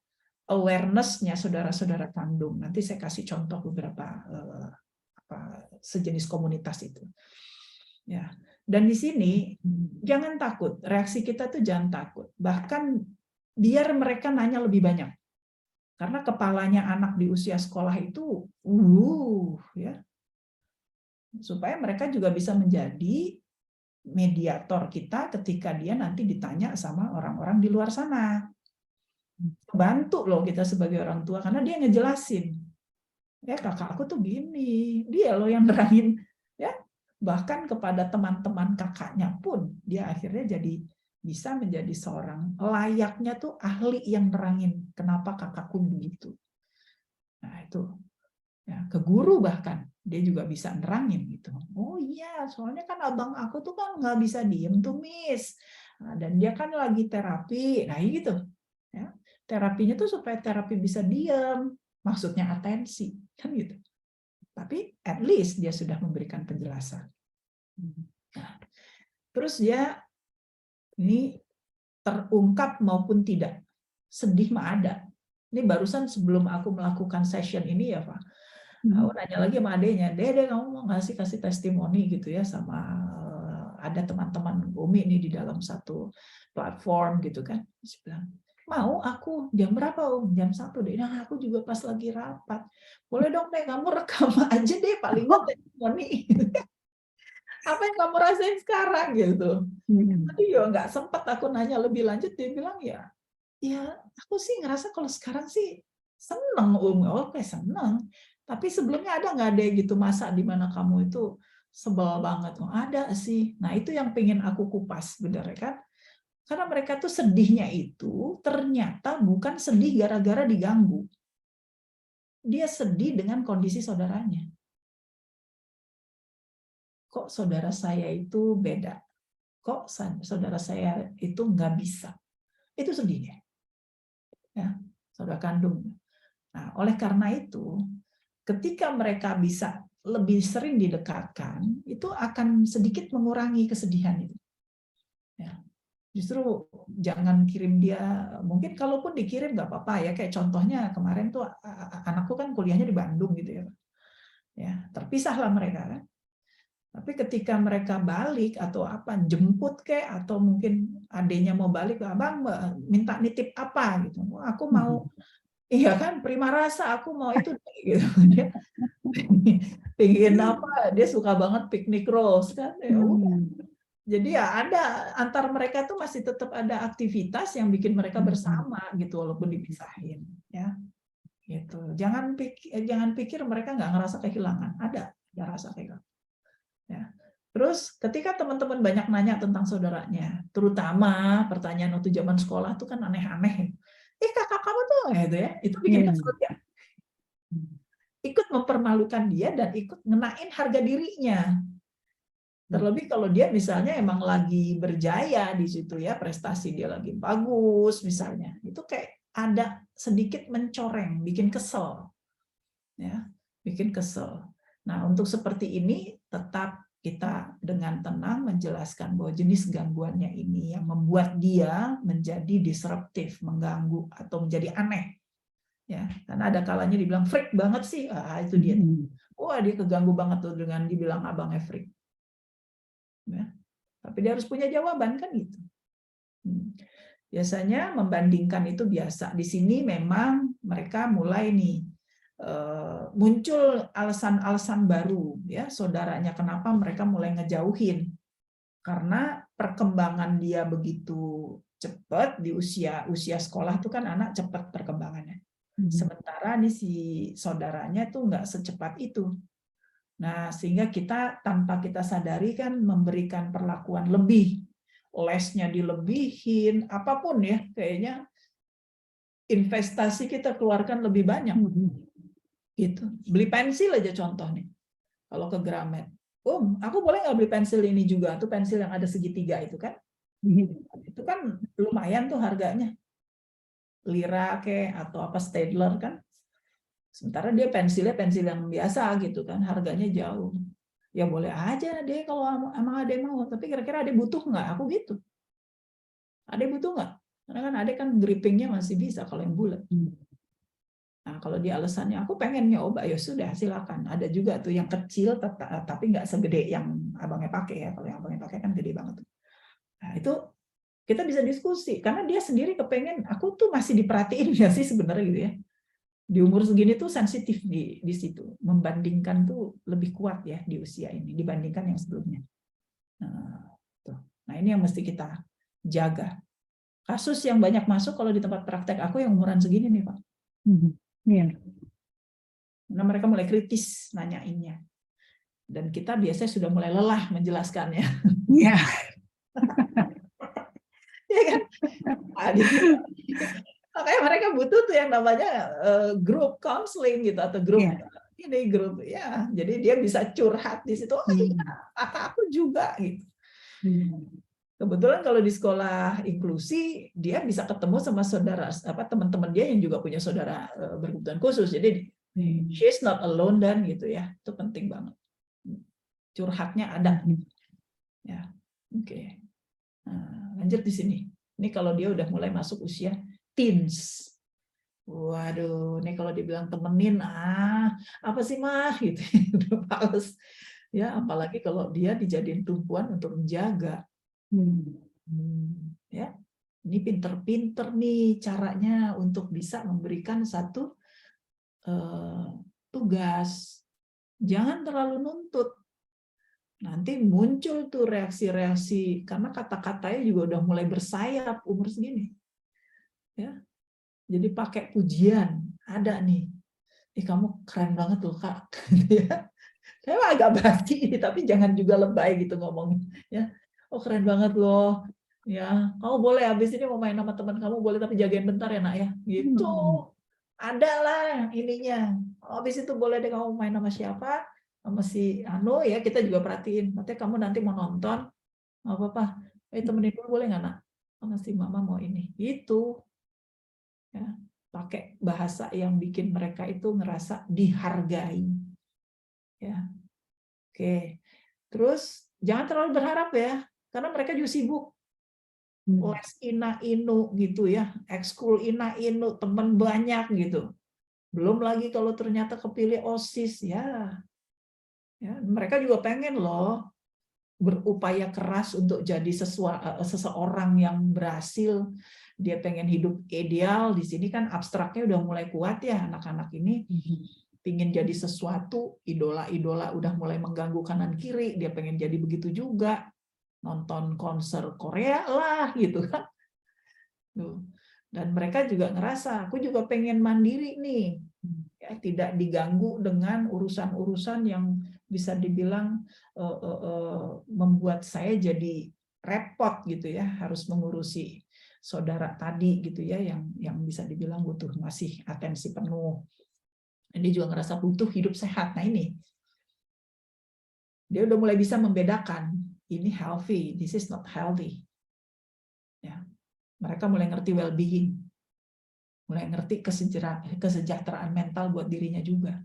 awareness-nya saudara-saudara kandung. Nanti saya kasih contoh beberapa sejenis komunitas itu. Ya. Dan di sini jangan takut, reaksi kita tuh jangan takut. Bahkan biar mereka nanya lebih banyak. Karena kepalanya anak di usia sekolah itu, ya, supaya mereka juga bisa menjadi mediator kita ketika dia nanti ditanya sama orang-orang di luar sana. Bantu loh kita sebagai orang tua, karena dia ngejelasin. Ya kakak aku tuh gini, dia loh yang nerangin. Ya, bahkan kepada teman-teman kakaknya pun dia akhirnya jadi bisa menjadi seorang layaknya tuh ahli yang nerangin kenapa kakakku begitu. Nah itu ya, ke guru bahkan dia juga bisa nerangin gitu. Oh iya, soalnya kan abang aku tuh kan nggak bisa diem tuh Miss. Nah, dan dia kan lagi terapi, nah gitu. Ya, terapinya tuh supaya terapi bisa diem, maksudnya atensi kan gitu. Tapi at least dia sudah memberikan penjelasan. Nah, terus dia ini terungkap maupun tidak, sedih mah ada. Ini barusan sebelum aku melakukan session ini ya Pak, aku nanya lagi sama adenya, Dede kamu mau kasih testimoni gitu ya sama ada teman-teman Umi nih di dalam satu platform gitu kan. Dia bilang, mau aku jam berapa Om? Jam 1 deh. Nah, aku juga pas lagi rapat. Boleh dong deh kamu rekam aja deh paling nggak testimoni. Apa yang kamu rasain sekarang gitu. Tapi ya nggak sempat aku nanya lebih lanjut, dia bilang ya aku sih ngerasa kalau sekarang sih seneng oke seneng. Tapi sebelumnya ada nggak deh gitu masa di mana kamu itu sebel banget? Oh, ada sih. Nah itu yang pengen aku kupas bener kan? Karena mereka tuh sedihnya itu ternyata bukan sedih gara-gara diganggu. Dia sedih dengan kondisi saudaranya. Kok saudara saya itu beda? Kok saudara saya itu nggak bisa? Itu sedihnya. Ya, saudara kandung. Nah, oleh karena itu, ketika mereka bisa lebih sering didekatkan, itu akan sedikit mengurangi kesedihan itu. Ya. Justru jangan kirim dia, mungkin kalaupun dikirim nggak apa-apa ya, kayak contohnya kemarin tuh anakku kan kuliahnya di Bandung gitu ya. Ya, terpisahlah mereka kan. Tapi ketika mereka balik atau apa, jemput kayak atau mungkin adenya mau balik, abang minta nitip apa gitu. Aku mau, iya kan, prima rasa, aku mau itu gitu. Dia pingin apa? Dia suka banget piknik rolls kan. Ya udah. Jadi ya ada antar mereka tuh masih tetap ada aktivitas yang bikin mereka bersama gitu walaupun dipisahin ya. Gitu. Jangan pikir mereka nggak ngerasa kehilangan. Ada rasa kehilangan. Ya. Terus ketika teman-teman banyak nanya tentang saudaranya, terutama pertanyaan waktu zaman sekolah tuh kan aneh-aneh. Kakak kamu tuh gitu ya. Itu bikin kesel ya. Ikut mempermalukan dia dan ikut ngenain harga dirinya. Terlebih kalau dia misalnya emang lagi berjaya di situ ya, prestasi dia lagi bagus misalnya. Itu kayak ada sedikit mencoreng, bikin kesel. Ya, bikin kesel. Nah, untuk seperti ini tetap kita dengan tenang menjelaskan bahwa jenis gangguannya ini yang membuat dia menjadi disruptif, mengganggu atau menjadi aneh. Ya, karena ada kalanya dibilang freak banget sih, itu dia. Wah, dia keganggu banget tuh dengan dibilang abangnya freak. Ya. Tapi dia harus punya jawaban kan gitu. Biasanya membandingkan itu biasa. Di sini memang mereka mulai nih muncul alasan-alasan baru ya saudaranya kenapa mereka mulai ngejauhin karena perkembangan dia begitu cepat di usia sekolah tuh kan anak cepat perkembangannya. Sementara nih si saudaranya tuh nggak secepat itu. Nah, sehingga kita tanpa kita sadari kan memberikan perlakuan lebih. Lesnya dilebihin, apapun ya, kayaknya investasi kita keluarkan lebih banyak. Gitu. Beli pensil aja contohnya. Kalau ke Gramet. Aku boleh nggak beli pensil ini juga? Itu pensil yang ada segitiga itu kan. Itu kan lumayan tuh harganya. Lira kayak atau apa Staedtler kan. Sementara dia pensilnya pensil yang biasa gitu kan, harganya jauh. Ya boleh aja deh kalau emang Ade mau, tapi kira-kira Ade butuh nggak? Aku gitu. Ade butuh nggak? Karena kan Ade kan grippingnya masih bisa kalau yang bulat. Nah, kalau dia alasannya aku pengen nyoba, ya sudah silakan. Ada juga tuh yang kecil tapi nggak segede yang abangnya pakai ya. Kalau yang abangnya pakai kan gede banget. Nah, itu kita bisa diskusi karena dia sendiri kepengen aku tuh masih diperhatiin ya sih sebenarnya gitu ya. Di umur segini tuh sensitif di situ. Membandingkan tuh lebih kuat ya di usia ini dibandingkan yang sebelumnya. Nah, ini yang mesti kita jaga. Kasus yang banyak masuk kalau di tempat praktek aku yang umuran segini nih, Pak. Iya. Nah, mereka mulai kritis nanyainnya. Dan kita biasanya sudah mulai lelah menjelaskannya. Iya. Ya kan? Nah, makanya mereka butuh tuh yang namanya grup counseling gitu atau grup ini grup ya. Jadi dia bisa curhat di situ. Oh iya, aku juga gitu. Kebetulan kalau di sekolah inklusi dia bisa ketemu sama saudara teman-teman dia yang juga punya saudara berkebutuhan khusus. Jadi she's not alone dan gitu ya. Itu penting banget. Curhatnya ada. Ya. Oke. Nah, lanjut di sini. Ini kalau dia udah mulai masuk usia teens. Waduh, ini kalau dibilang temenin, apa sih mah gitu, udah males. Ya, apalagi kalau dia dijadiin tumpuan untuk menjaga. Ya, ini pinter-pinter nih caranya untuk bisa memberikan satu tugas. Jangan terlalu nuntut. Nanti muncul tuh reaksi-reaksi karena kata-katanya juga udah mulai bersayap umur segini. Ya. Jadi pakai pujian, ada nih. Kamu keren banget loh, Kak. Saya agak basi ini, tapi jangan juga lebay gitu ngomongnya. Ya. Oh, keren banget loh. Ya, kamu boleh habis ini mau main sama teman kamu boleh tapi jagain bentar ya, Nak ya. Gitu. Ada lah ininya. Oh, habis itu boleh deh kamu main sama siapa? Sama si Anu ya, kita juga perhatiin. Nanti kamu nanti mau nonton, nggak apa-apa. Temenin dulu boleh nggak, Nak? Sama si Mama mau ini. Gitu. Ya, pakai bahasa yang bikin mereka itu ngerasa dihargai. Ya. Oke. Terus jangan terlalu berharap ya, karena mereka juga sibuk. Les ina inu gitu ya, ekskul ina inu, teman banyak gitu. Belum lagi kalau ternyata kepilih OSIS ya. Ya, mereka juga pengen loh berupaya keras untuk jadi seseorang yang berhasil. Dia pengen hidup ideal. Di sini kan abstraknya udah mulai kuat ya, anak-anak ini pingin jadi sesuatu, idola-idola udah mulai mengganggu kanan kiri, dia pengen jadi begitu juga, nonton konser Korea lah gitu kan. Dan mereka juga ngerasa aku juga pengen mandiri nih, ya, tidak diganggu dengan urusan-urusan yang bisa dibilang membuat saya jadi repot gitu ya, harus mengurusi saudara tadi gitu ya, yang bisa dibilang butuh masih atensi penuh. Dia juga ngerasa butuh hidup sehat. Nah ini dia udah mulai bisa membedakan ini healthy, this is not healthy. Ya, mereka mulai ngerti well-being, mulai ngerti kesejahteraan mental buat dirinya juga.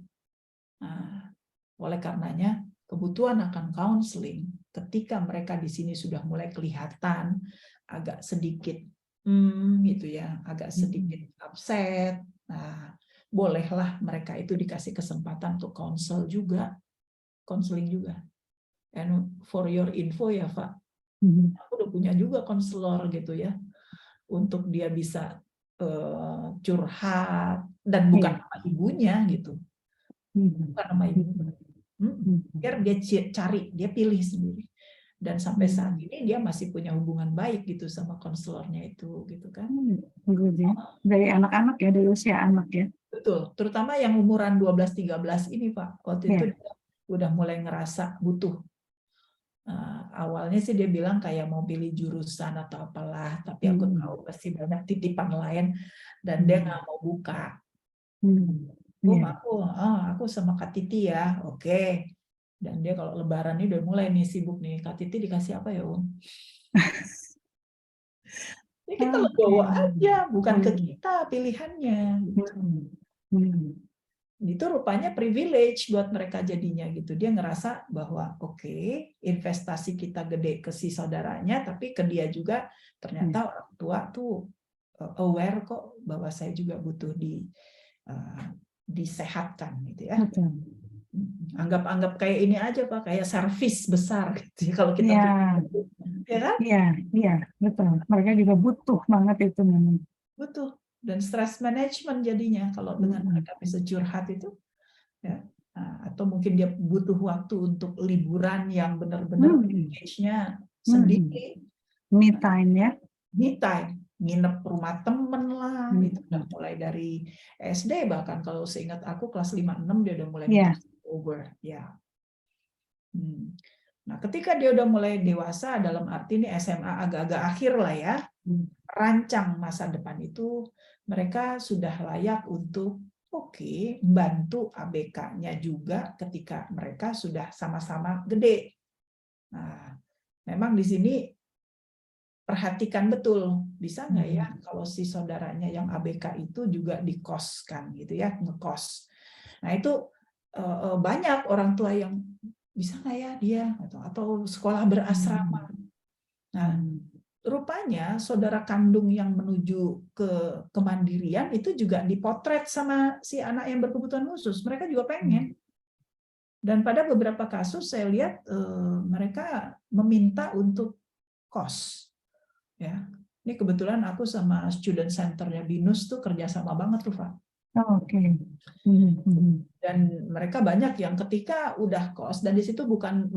Nah, oleh karenanya kebutuhan akan counseling ketika mereka di sini sudah mulai kelihatan agak sedikit gitu ya, agak sedikit upset. Nah, bolehlah mereka itu dikasih kesempatan untuk counseling juga. And for your info ya, Pak, aku udah punya juga konselor gitu ya, untuk dia bisa curhat dan bukan nama ibunya gitu, bukan nama ibunya. Biar dia cari, dia pilih sendiri. Dan sampai saat ini dia masih punya hubungan baik gitu sama konselornya itu gitu kan. Dari anak-anak ya, dari usia anak ya. Betul, terutama yang umuran 12-13 ini Pak. Waktu itu dia udah mulai ngerasa butuh. Awalnya sih dia bilang kayak mau pilih jurusan atau apalah, tapi aku tahu pasti banyak titipan lain dan dia nggak mau buka. Aku sama Kak Titi ya, oke. Dan dia kalau lebaran ini udah mulai nih sibuk nih, Kak Titi dikasih apa ya Om? Ya kita legowo aja, bukan ke kita pilihannya. Itu rupanya privilege buat mereka jadinya gitu. Dia ngerasa bahwa oke, investasi kita gede ke si saudaranya, tapi ke dia juga ternyata orang tua tuh aware kok bahwa saya juga butuh disehatkan gitu ya. Betul. Anggap kayak ini aja Pak, kayak servis besar gitu ya, kalau kita Ya, ya kan? iya, betul. Mereka juga butuh banget itu memang. Butuh. Dan stress management jadinya kalau dengan mereka bisa curhat itu ya. Nah, atau mungkin dia butuh waktu untuk liburan yang benar-benar package-nya sendiri. Me time ya. Me time, nginep rumah temen lah, itu udah mulai dari SD, bahkan kalau seingat aku kelas 5-6 dia udah mulai minta over ya. Nah, ketika dia udah mulai dewasa, dalam arti ini SMA agak-agak akhir lah ya, rancang masa depan itu, mereka sudah layak untuk bantu ABK-nya juga ketika mereka sudah sama-sama gede. Nah, memang di sini perhatikan betul, bisa nggak ya kalau si saudaranya yang ABK itu juga dikoskan gitu ya, ngekos. Nah itu banyak orang tua yang bisa nggak ya dia atau sekolah berasrama. Nah rupanya saudara kandung yang menuju ke kemandirian itu juga dipotret sama si anak yang berkebutuhan khusus. Mereka juga pengen. Dan pada beberapa kasus saya lihat mereka meminta untuk kos. Ya, ini kebetulan aku sama student centernya BINUS tuh kerjasama banget tuh, Pak. Oke. Dan mereka banyak yang ketika udah kos, dan di situ bukan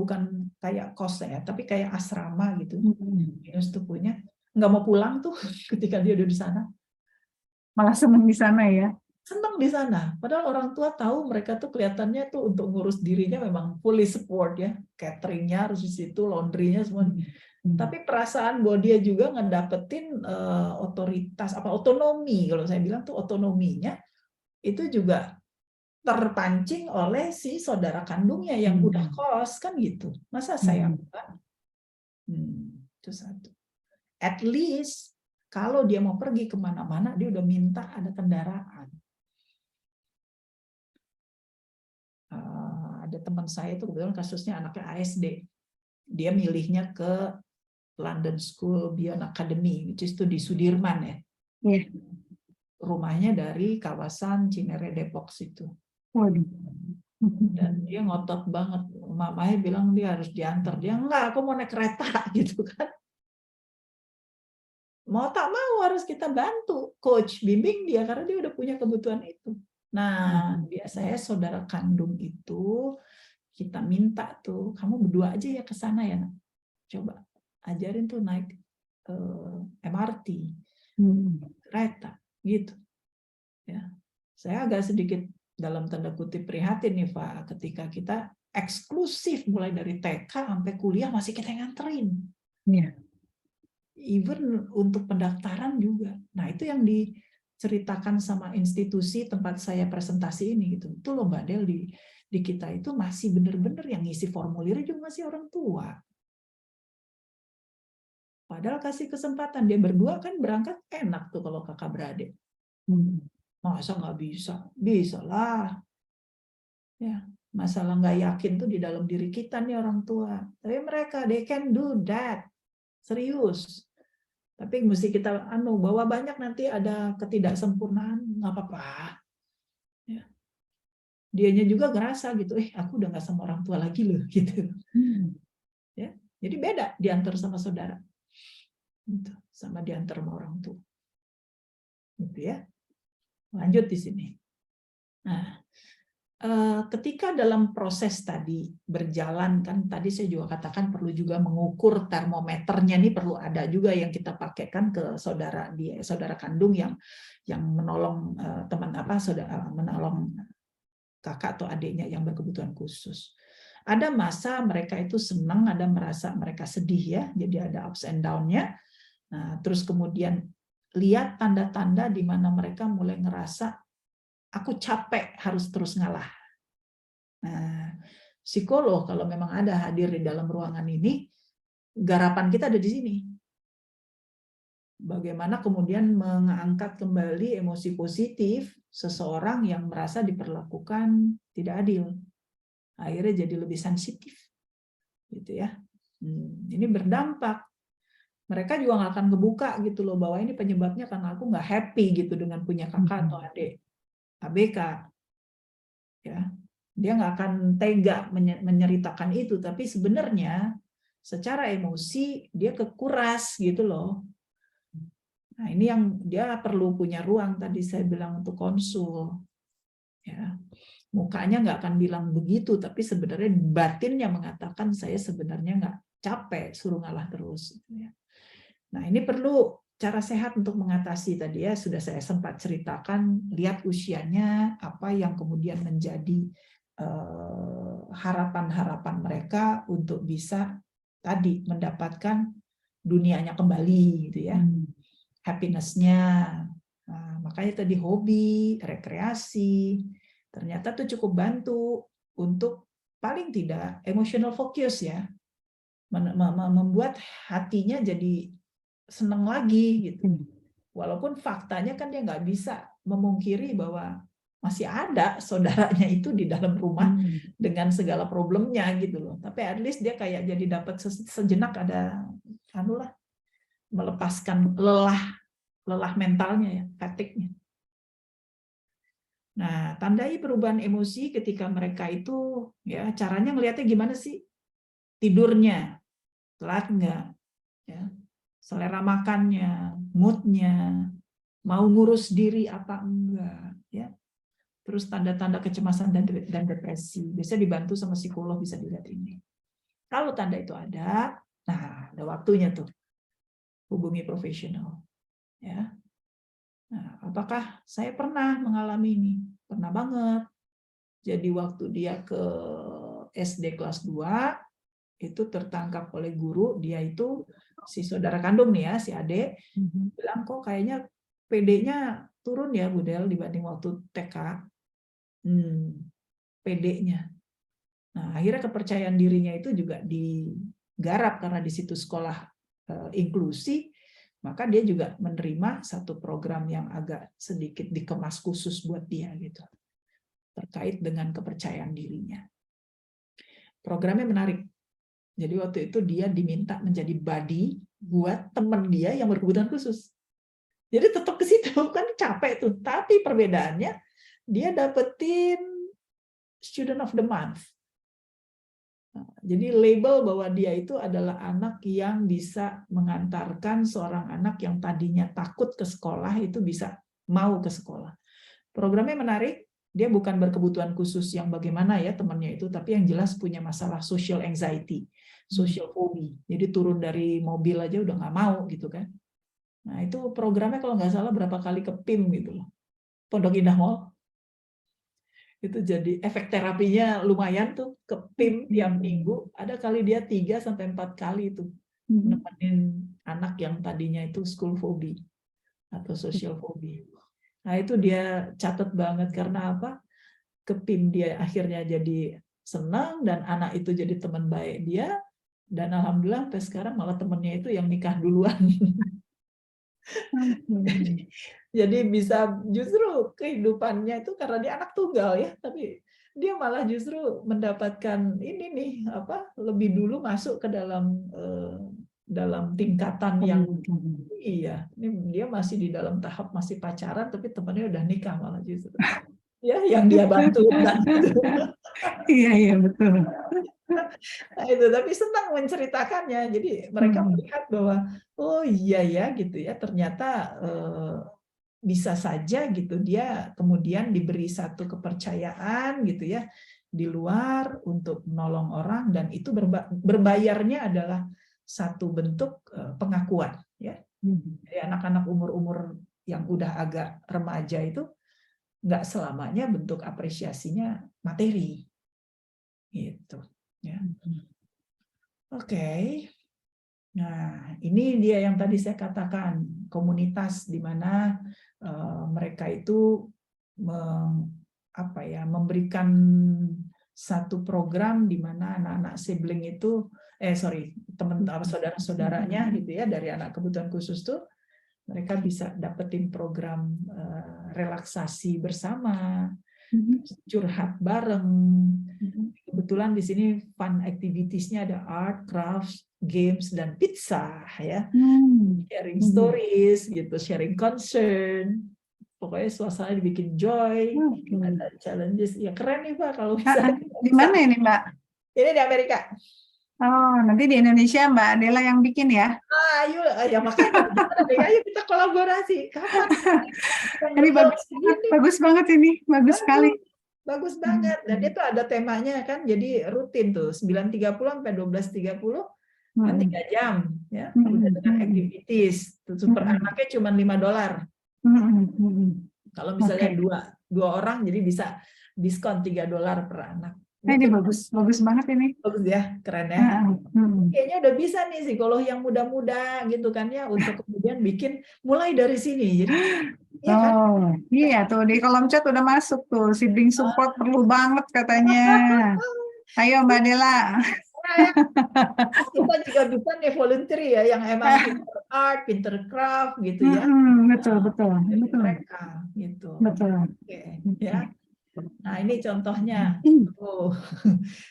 kayak kos ya, tapi kayak asrama gitu. BINUS tuh punya, nggak mau pulang tuh ketika dia udah di sana. Malah seneng di sana ya. Senang di sana. Padahal orang tua tahu mereka tuh kelihatannya tuh untuk ngurus dirinya memang fully support ya. Cateringnya harus di situ, laundrynya semua. Tapi perasaan bahwa dia juga ngedapetin otoritas, otonomi, kalau saya bilang tuh otonominya, itu juga terpancing oleh si saudara kandungnya yang udah kos, kan gitu. Masa saya enggak? Itu satu. At least, kalau dia mau pergi kemana-mana, dia udah minta ada kendaraan. Ada teman saya itu kebetulan kasusnya anaknya ASD. Dia milihnya ke London School Beyond Academy, which is itu di Sudirman ya. Rumahnya dari kawasan Cinere Depok situ. Dan dia ngotot banget. Mamanya bilang dia harus diantar. Dia enggak, aku mau naik kereta gitu kan. Mau tak mau harus kita bantu coach bimbing dia karena dia udah punya kebutuhan itu. Nah, biasanya saudara kandung itu kita minta tuh, kamu berdua aja ya ke sana ya, nak. Coba ajarin tuh naik MRT, kereta, gitu. Ya, saya agak sedikit dalam tanda kutip prihatin nih Pak, ketika kita eksklusif mulai dari TK sampai kuliah masih kita nganterin. Even untuk pendaftaran juga. Nah itu yang diceritakan sama institusi tempat saya presentasi ini gitu. Itu loh Mbak Del, di kita itu masih benar-benar yang ngisi formulirnya juga masih orang tua. Padahal kasih kesempatan, dia berdua kan berangkat enak tuh kalau kakak beradik. Masa nggak bisa? Bisa lah. Ya, masalah nggak yakin tuh di dalam diri kita nih orang tua. Tapi mereka, they can do that. Serius. Tapi mesti kita bahwa banyak nanti ada ketidaksempurnaan, nggak apa-apa. Ya. Dianya juga ngerasa gitu, aku udah nggak sama orang tua lagi loh, gitu. Ya, jadi beda diantar sama saudara. Gitu. Sama diantar sama orang tua. Gitu ya. Lanjut di sini. Nah, ketika dalam proses tadi berjalan, kan tadi saya juga katakan perlu juga mengukur termometernya, nih perlu ada juga yang kita pakaikan ke saudara kandung yang menolong menolong kakak atau adiknya yang berkebutuhan khusus. Ada masa mereka itu senang, ada merasa mereka sedih ya, jadi ada ups and down-nya. Nah, terus kemudian lihat tanda-tanda di mana mereka mulai ngerasa aku capek harus terus ngalah. Nah, psikolog kalau memang ada hadir di dalam ruangan ini, garapan kita ada di sini. Bagaimana kemudian mengangkat kembali emosi positif seseorang yang merasa diperlakukan tidak adil. Akhirnya jadi lebih sensitif. Gitu ya. Ini berdampak. Mereka juga nggak akan ngebuka gitu loh, bahwa ini penyebabnya karena aku nggak happy gitu dengan punya kakak atau adik. ABK, ya. Dia nggak akan tega menceritakan itu, tapi sebenarnya secara emosi dia kekuras gitu loh. Nah, ini yang dia perlu punya ruang tadi saya bilang untuk konsul. Ya. Mukanya nggak akan bilang begitu, tapi sebenarnya batinnya mengatakan saya sebenarnya nggak capek, suruh ngalah terus. Nah, ini perlu cara sehat untuk mengatasi tadi ya, sudah saya sempat ceritakan, lihat usianya, apa yang kemudian menjadi harapan-harapan mereka untuk bisa tadi mendapatkan dunianya kembali gitu ya, happiness-nya. Nah, makanya tadi hobi, rekreasi, ternyata tuh cukup bantu untuk paling tidak emotional focus ya, membuat hatinya jadi senang lagi gitu. Walaupun faktanya kan dia nggak bisa memungkiri bahwa masih ada saudaranya itu di dalam rumah dengan segala problemnya gitu loh. Tapi at least dia kayak jadi dapat sejenak ada anulah, melepaskan lelah mentalnya ya, fatigue-nya. Nah, tandai perubahan emosi ketika mereka itu ya caranya ngelihatnya gimana sih? Tidurnya telat nggak? Ya. Selera makannya, moodnya, mau ngurus diri apa enggak, ya. Terus tanda-tanda kecemasan dan depresi. Biasanya dibantu sama psikolog, bisa dilihat ini. Kalau tanda itu ada, nah ada waktunya tuh hubungi profesional. Ya. Nah, apakah saya pernah mengalami ini? Pernah banget. Jadi waktu dia ke SD kelas 2, itu tertangkap oleh guru, dia itu si saudara kandung nih ya, si Ade, bilang kok kayaknya PD-nya turun ya Bu Del dibanding waktu TK. PD-nya. Nah, akhirnya kepercayaan dirinya itu juga digarap karena di situ sekolah inklusi, maka dia juga menerima satu program yang agak sedikit dikemas khusus buat dia gitu. Terkait dengan kepercayaan dirinya. Programnya menarik. Jadi waktu itu dia diminta menjadi buddy buat teman dia yang berkebutuhan khusus. Jadi tetap ke situ kan capek tuh. Tapi perbedaannya dia dapetin student of the month. Nah, jadi label bahwa dia itu adalah anak yang bisa mengantarkan seorang anak yang tadinya takut ke sekolah itu bisa mau ke sekolah. Programnya menarik. Dia bukan berkebutuhan khusus yang bagaimana ya temannya itu, tapi yang jelas punya masalah social anxiety, social phobia. Jadi turun dari mobil aja udah nggak mau gitu kan. Nah itu programnya kalau nggak salah berapa kali ke PIM gitu loh, Pondok Indah Mall. Itu jadi efek terapinya lumayan tuh, ke PIM tiap minggu. Ada kali dia 3-4 kali tuh nemenin anak yang tadinya itu school phobia atau social phobia. Nah itu dia catat banget karena apa? Ke PIM dia akhirnya jadi senang dan anak itu jadi teman baik dia, dan alhamdulillah sampai sekarang malah temennya itu yang nikah duluan. Jadi bisa justru kehidupannya itu karena dia anak tunggal ya, tapi dia malah justru mendapatkan ini nih apa lebih dulu masuk ke dalam tingkatan yang iya, ini dia masih di dalam tahap masih pacaran tapi temannya udah nikah malah justru. Ya, yang dia bantu. Iya betul. Nah, itu tapi senang menceritakannya. Jadi mereka melihat bahwa oh iya ya gitu ya, ternyata bisa saja gitu dia kemudian diberi satu kepercayaan gitu ya di luar untuk menolong orang, dan itu berbayarnya adalah satu bentuk pengakuan ya. Jadi anak-anak umur-umur yang udah agak remaja itu nggak selamanya bentuk apresiasinya materi gitu ya. Oke. Nah, ini dia yang tadi saya katakan, komunitas di mana mereka itu memberikan satu program di mana anak-anak sibling itu teman saudara-saudaranya gitu ya dari anak kebutuhan khusus tuh mereka bisa dapetin program relaksasi bersama, curhat bareng. Kebetulan di sini fun activities-nya ada art, crafts, games, dan pizza ya. Sharing stories gitu, sharing concern, pokoknya suasana dibikin joy, ada challenges. Ya keren nih Pak kalau bisa. Di mana ini Mbak? Ini di Amerika. Oh, nanti di Indonesia Mbak Adela yang bikin ya? Ayo, ya makanya ayo kita kolaborasi. Kapan? Ini bagus banget ini, bagus sekali. Bagus banget. Dan itu ada temanya kan, jadi rutin tuh 9.30 sampai 12.30 kan 3 jam ya. Udah dengan activities. Super anaknya cuma $5. Kalau misalnya dua orang jadi bisa diskon $3 per anak. Ini bagus banget ini. Bagus ya, keren ya. Kayaknya udah bisa nih psikolog yang muda-muda gitu kan ya untuk kemudian bikin mulai dari sini. Jadi ya kan? Iya tuh di kolom chat udah masuk tuh sibling support perlu banget katanya. Ayo Mbak Dela. Kita juga bisa nih volunteer ya yang emang pinter art, pinter craft gitu ya. Betul. Mereka gitu. Betul. Oke, ya. Nah ini contohnya,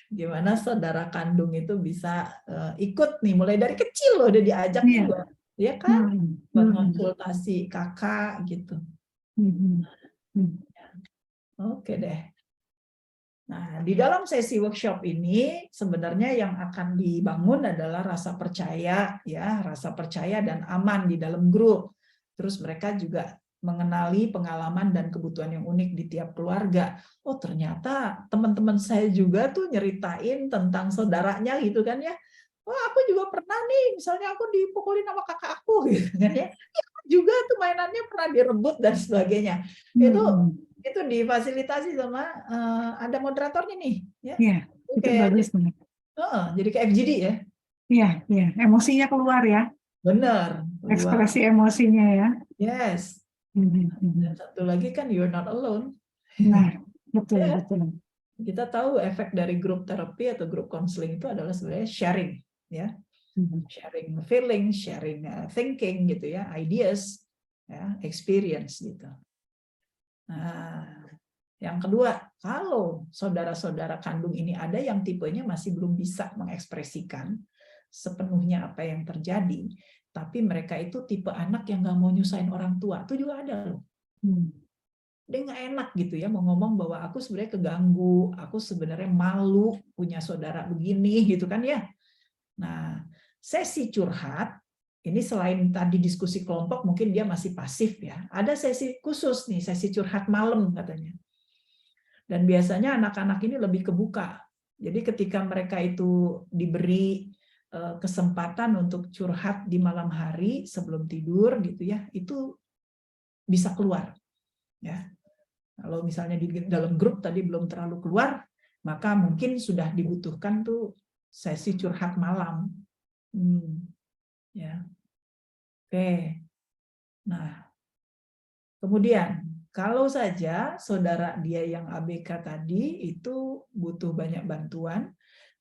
gimana saudara kandung itu bisa ikut nih, mulai dari kecil loh udah diajak juga, ya kan, buat konsultasi kakak gitu. Oke deh. Nah di dalam sesi workshop ini sebenarnya yang akan dibangun adalah rasa percaya, ya, rasa percaya dan aman di dalam grup. Terus mereka juga mengenali pengalaman dan kebutuhan yang unik di tiap keluarga. Oh ternyata teman-teman saya juga tuh nyeritain tentang saudaranya gitu kan ya. Oh aku juga pernah nih, misalnya aku dipukulin sama kakak aku gitu kan ya. Aku juga tuh mainannya pernah direbut dan sebagainya. Itu difasilitasi sama ada moderatornya nih. Ya. Iya, itu bagus banget. Jadi kayak FGD ya. Iya, emosinya keluar ya. Benar. Ekspresi emosinya ya. Yes. Dan satu lagi kan you're not alone. Nah, betul. Kita tahu efek dari grup terapi atau grup konseling itu adalah sebenarnya sharing, ya, sharing feeling, sharing thinking gitu ya, ideas, ya, experience gitu. Nah, yang kedua, kalau saudara-saudara kandung ini ada yang tipenya masih belum bisa mengekspresikan sepenuhnya apa yang terjadi, tapi mereka itu tipe anak yang nggak mau nyusahin orang tua, itu juga ada loh. Dia nggak enak gitu ya mau ngomong bahwa aku sebenarnya keganggu, aku sebenarnya malu punya saudara begini gitu kan ya. Nah, sesi curhat ini selain tadi diskusi kelompok mungkin dia masih pasif ya. Ada sesi khusus nih, sesi curhat malam katanya. Dan biasanya anak-anak ini lebih kebuka. Jadi ketika mereka itu diberi kesempatan untuk curhat di malam hari sebelum tidur gitu ya, itu bisa keluar. Ya. Kalau misalnya di dalam grup tadi belum terlalu keluar, maka mungkin sudah dibutuhkan tuh sesi curhat malam. Ya. Oke. Nah, kemudian kalau saja saudara dia yang ABK tadi itu butuh banyak bantuan,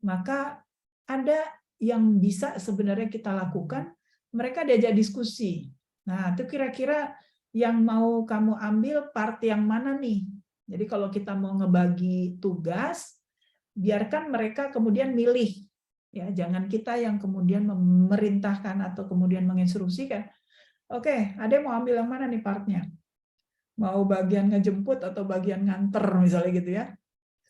maka ada yang bisa sebenarnya kita lakukan, mereka diajak diskusi. Nah, itu kira-kira yang mau kamu ambil part yang mana nih? Jadi kalau kita mau ngebagi tugas, biarkan mereka kemudian milih. Ya, jangan kita yang kemudian memerintahkan atau kemudian menginstruksikan. Oke, ada yang mau ambil yang mana nih partnya? Mau bagian ngejemput atau bagian nganter misalnya gitu ya,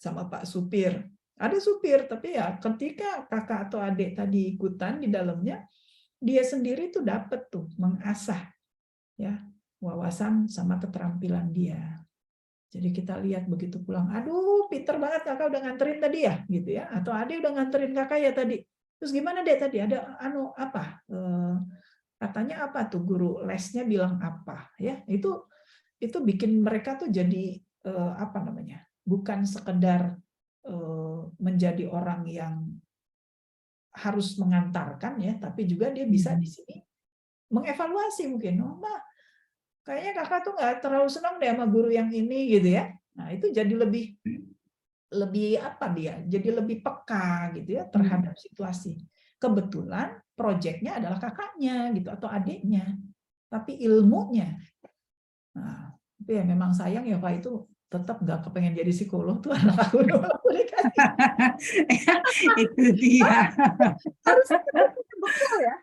sama Pak Supir. Ada supir, tapi ya ketika kakak atau adik tadi ikutan di dalamnya, dia sendiri tuh dapat tuh mengasah ya wawasan sama keterampilan dia. Jadi kita lihat begitu pulang, aduh pinter banget kakak udah nganterin tadi ya, gitu ya. Atau adik udah nganterin kakak ya tadi. Terus gimana deh tadi ada apa? Katanya apa tuh guru lesnya bilang apa ya? Itu bikin mereka tuh jadi apa namanya? Bukan sekedar menjadi orang yang harus mengantarkan ya, tapi juga dia bisa di sini mengevaluasi mungkin. Oh, Mbak, kayaknya kakak tuh nggak terlalu senang deh sama guru yang ini gitu ya. Nah, itu jadi lebih apa dia? Jadi lebih peka gitu ya terhadap situasi. Kebetulan proyeknya adalah kakaknya gitu atau adiknya. Tapi ilmunya. Nah, tapi ya memang sayang ya Pak itu tetap nggak kepengen jadi psikolog tuh anak aku dulu. Itu dia. Harusnya bekal ya.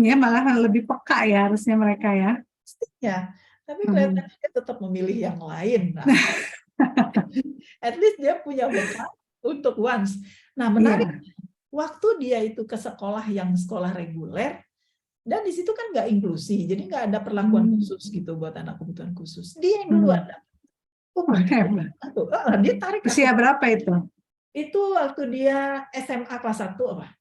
Ya malah lebih peka ya harusnya mereka ya. Ya, Tapi kelihatannya dia tetap memilih yang lain. Nah, at least dia punya bekal untuk once. Nah, menarik. Iya. Waktu dia itu ke sekolah yang sekolah reguler, dan di situ kan nggak inklusi, jadi nggak ada perlakuan khusus gitu buat anak kebutuhan khusus. Dia yang duluan. Oh, Hebat. dia tarik aku. Usia berapa itu? Itu waktu dia SMA kelas 1 apa?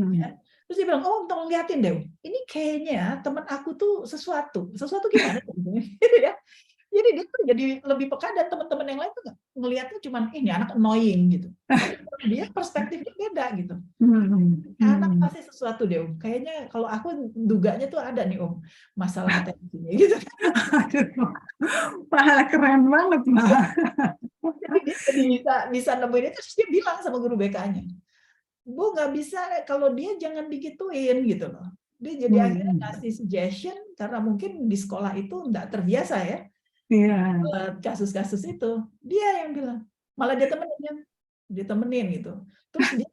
Ya. Terus dia bilang, oh tolong liatin deh, ini kayaknya teman aku tuh sesuatu gimana gitu ya. Jadi dia tuh jadi lebih peka, dan teman-teman yang lain tuh ngelihatnya cuman ini anak annoying gitu. Tapi dia perspektifnya beda gitu. Anak pasti sesuatu deh, Om. Kayaknya kalau aku duganya tuh ada nih, Om, masalah atensinya gitu. Aduh, malah keren banget, Mbak. Jadi dia jadi bisa nemuin itu, terus dia bilang sama guru BK-nya, Bu, nggak bisa kalau dia jangan digituin gitu loh. Dia jadi akhirnya ngasih suggestion karena mungkin di sekolah itu nggak terbiasa ya. Iya. Kasus-kasus itu. Dia yang bilang, malah dia temenin gitu. Terus dia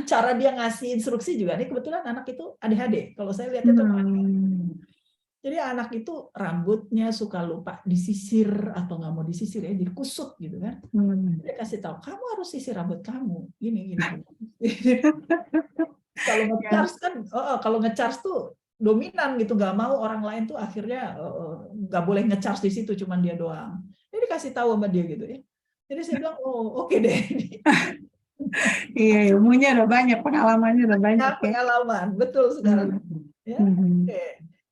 cara dia ngasih instruksi juga, ini kebetulan anak itu ADHD. Kalau saya lihat itu jadi anak itu rambutnya suka lupa disisir atau nggak mau disisir ya, jadi kusut gitu kan. Dia kasih tahu, kamu harus sisir rambut kamu, gini. Kalau nge-charge kan, kalau nge-charge tuh dominan gitu, nggak mau orang lain tuh akhirnya nggak boleh nge-charge di situ, cuman dia doang. Jadi kasih tahu sama dia gitu ya. Jadi saya bilang, oh oke deh. Iya, ilmunya udah banyak, pengalamannya udah banyak ya. Pengalaman, betul sekali. Ya, oke.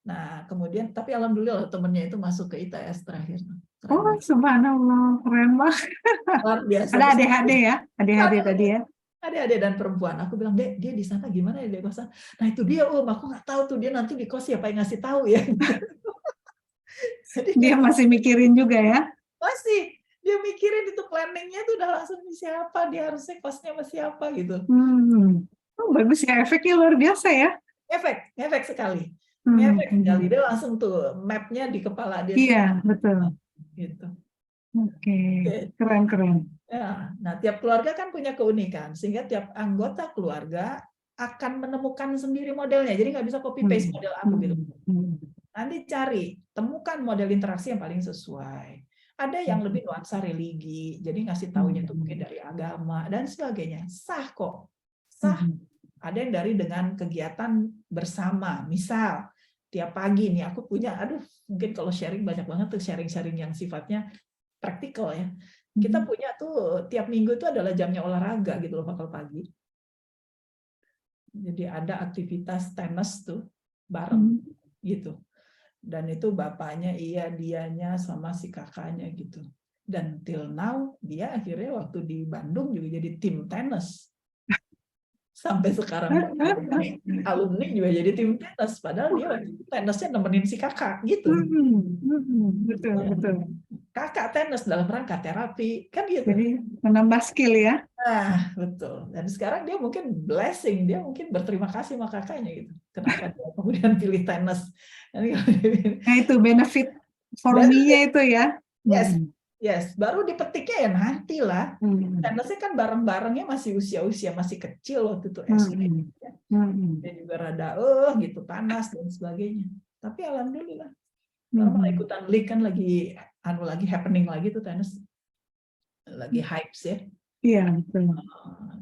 Nah, kemudian tapi alhamdulillah temennya itu masuk ke ITS terakhir. Oh, subhanallah, keren banget. Luar biasa. Ada ADHD ya? ADHD tadi ya? Adik-adik dan perempuan. Aku bilang, Dek, dia di sana gimana ya, Dek, kosan? Nah, itu dia, Om, aku nggak tahu tuh dia nanti di kos siapa yang ngasih tahu ya. Jadi Dia masih mikirin juga ya? masih dia mikirin itu planningnya tuh udah langsung siapa, dia harusnya kosnya sama siapa gitu. Oh, bagus ya, efeknya luar biasa ya? Efek sekali. Efek sekali. Dia langsung tuh mapnya di kepala dia. Iya, betul. Gitu. Oke, keren. Ya, nah tiap keluarga kan punya keunikan, sehingga tiap anggota keluarga akan menemukan sendiri modelnya. Jadi nggak bisa copy paste model aku gitu. Nanti cari, temukan model interaksi yang paling sesuai. Ada yang lebih nuansa religi, jadi ngasih taunya itu mungkin dari agama dan sebagainya. Sah kok, sah. Ada yang dari dengan kegiatan bersama, misal tiap pagi nih aku punya, mungkin kalau sharing banyak banget tuh sharing-sharing yang sifatnya praktikal ya. Kita punya tuh tiap minggu itu adalah jamnya olahraga gitu loh, bakal pagi. Jadi ada aktivitas tenis tuh bareng gitu. Dan itu bapaknya dianya sama si kakaknya gitu. Dan till now dia akhirnya waktu di Bandung juga jadi tim tenis. Sampai sekarang alumni juga jadi tim tenis, padahal dia waktu itu tenisnya nemenin si kakak gitu. Betul. Kakak tenis dalam rangka terapi kan gitu. Jadi menambah skill ya. Nah, betul. Dan sekarang dia mungkin blessing, dia mungkin berterima kasih sama kakaknya gitu. Kenapa dia kemudian pilih tenis. Nah, itu benefit for me-nya itu ya. Yes. Baru dipetiknya ya nantilah. Tenisnya kan bareng-barengnya masih usia-usia masih kecil waktu itu SD. Dia juga rada gitu panas dan sebagainya. Tapi alhamdulillah. Karena ikutan league kan lagi happening lagi tuh tenis. Lagi hype ya. Iya, betul.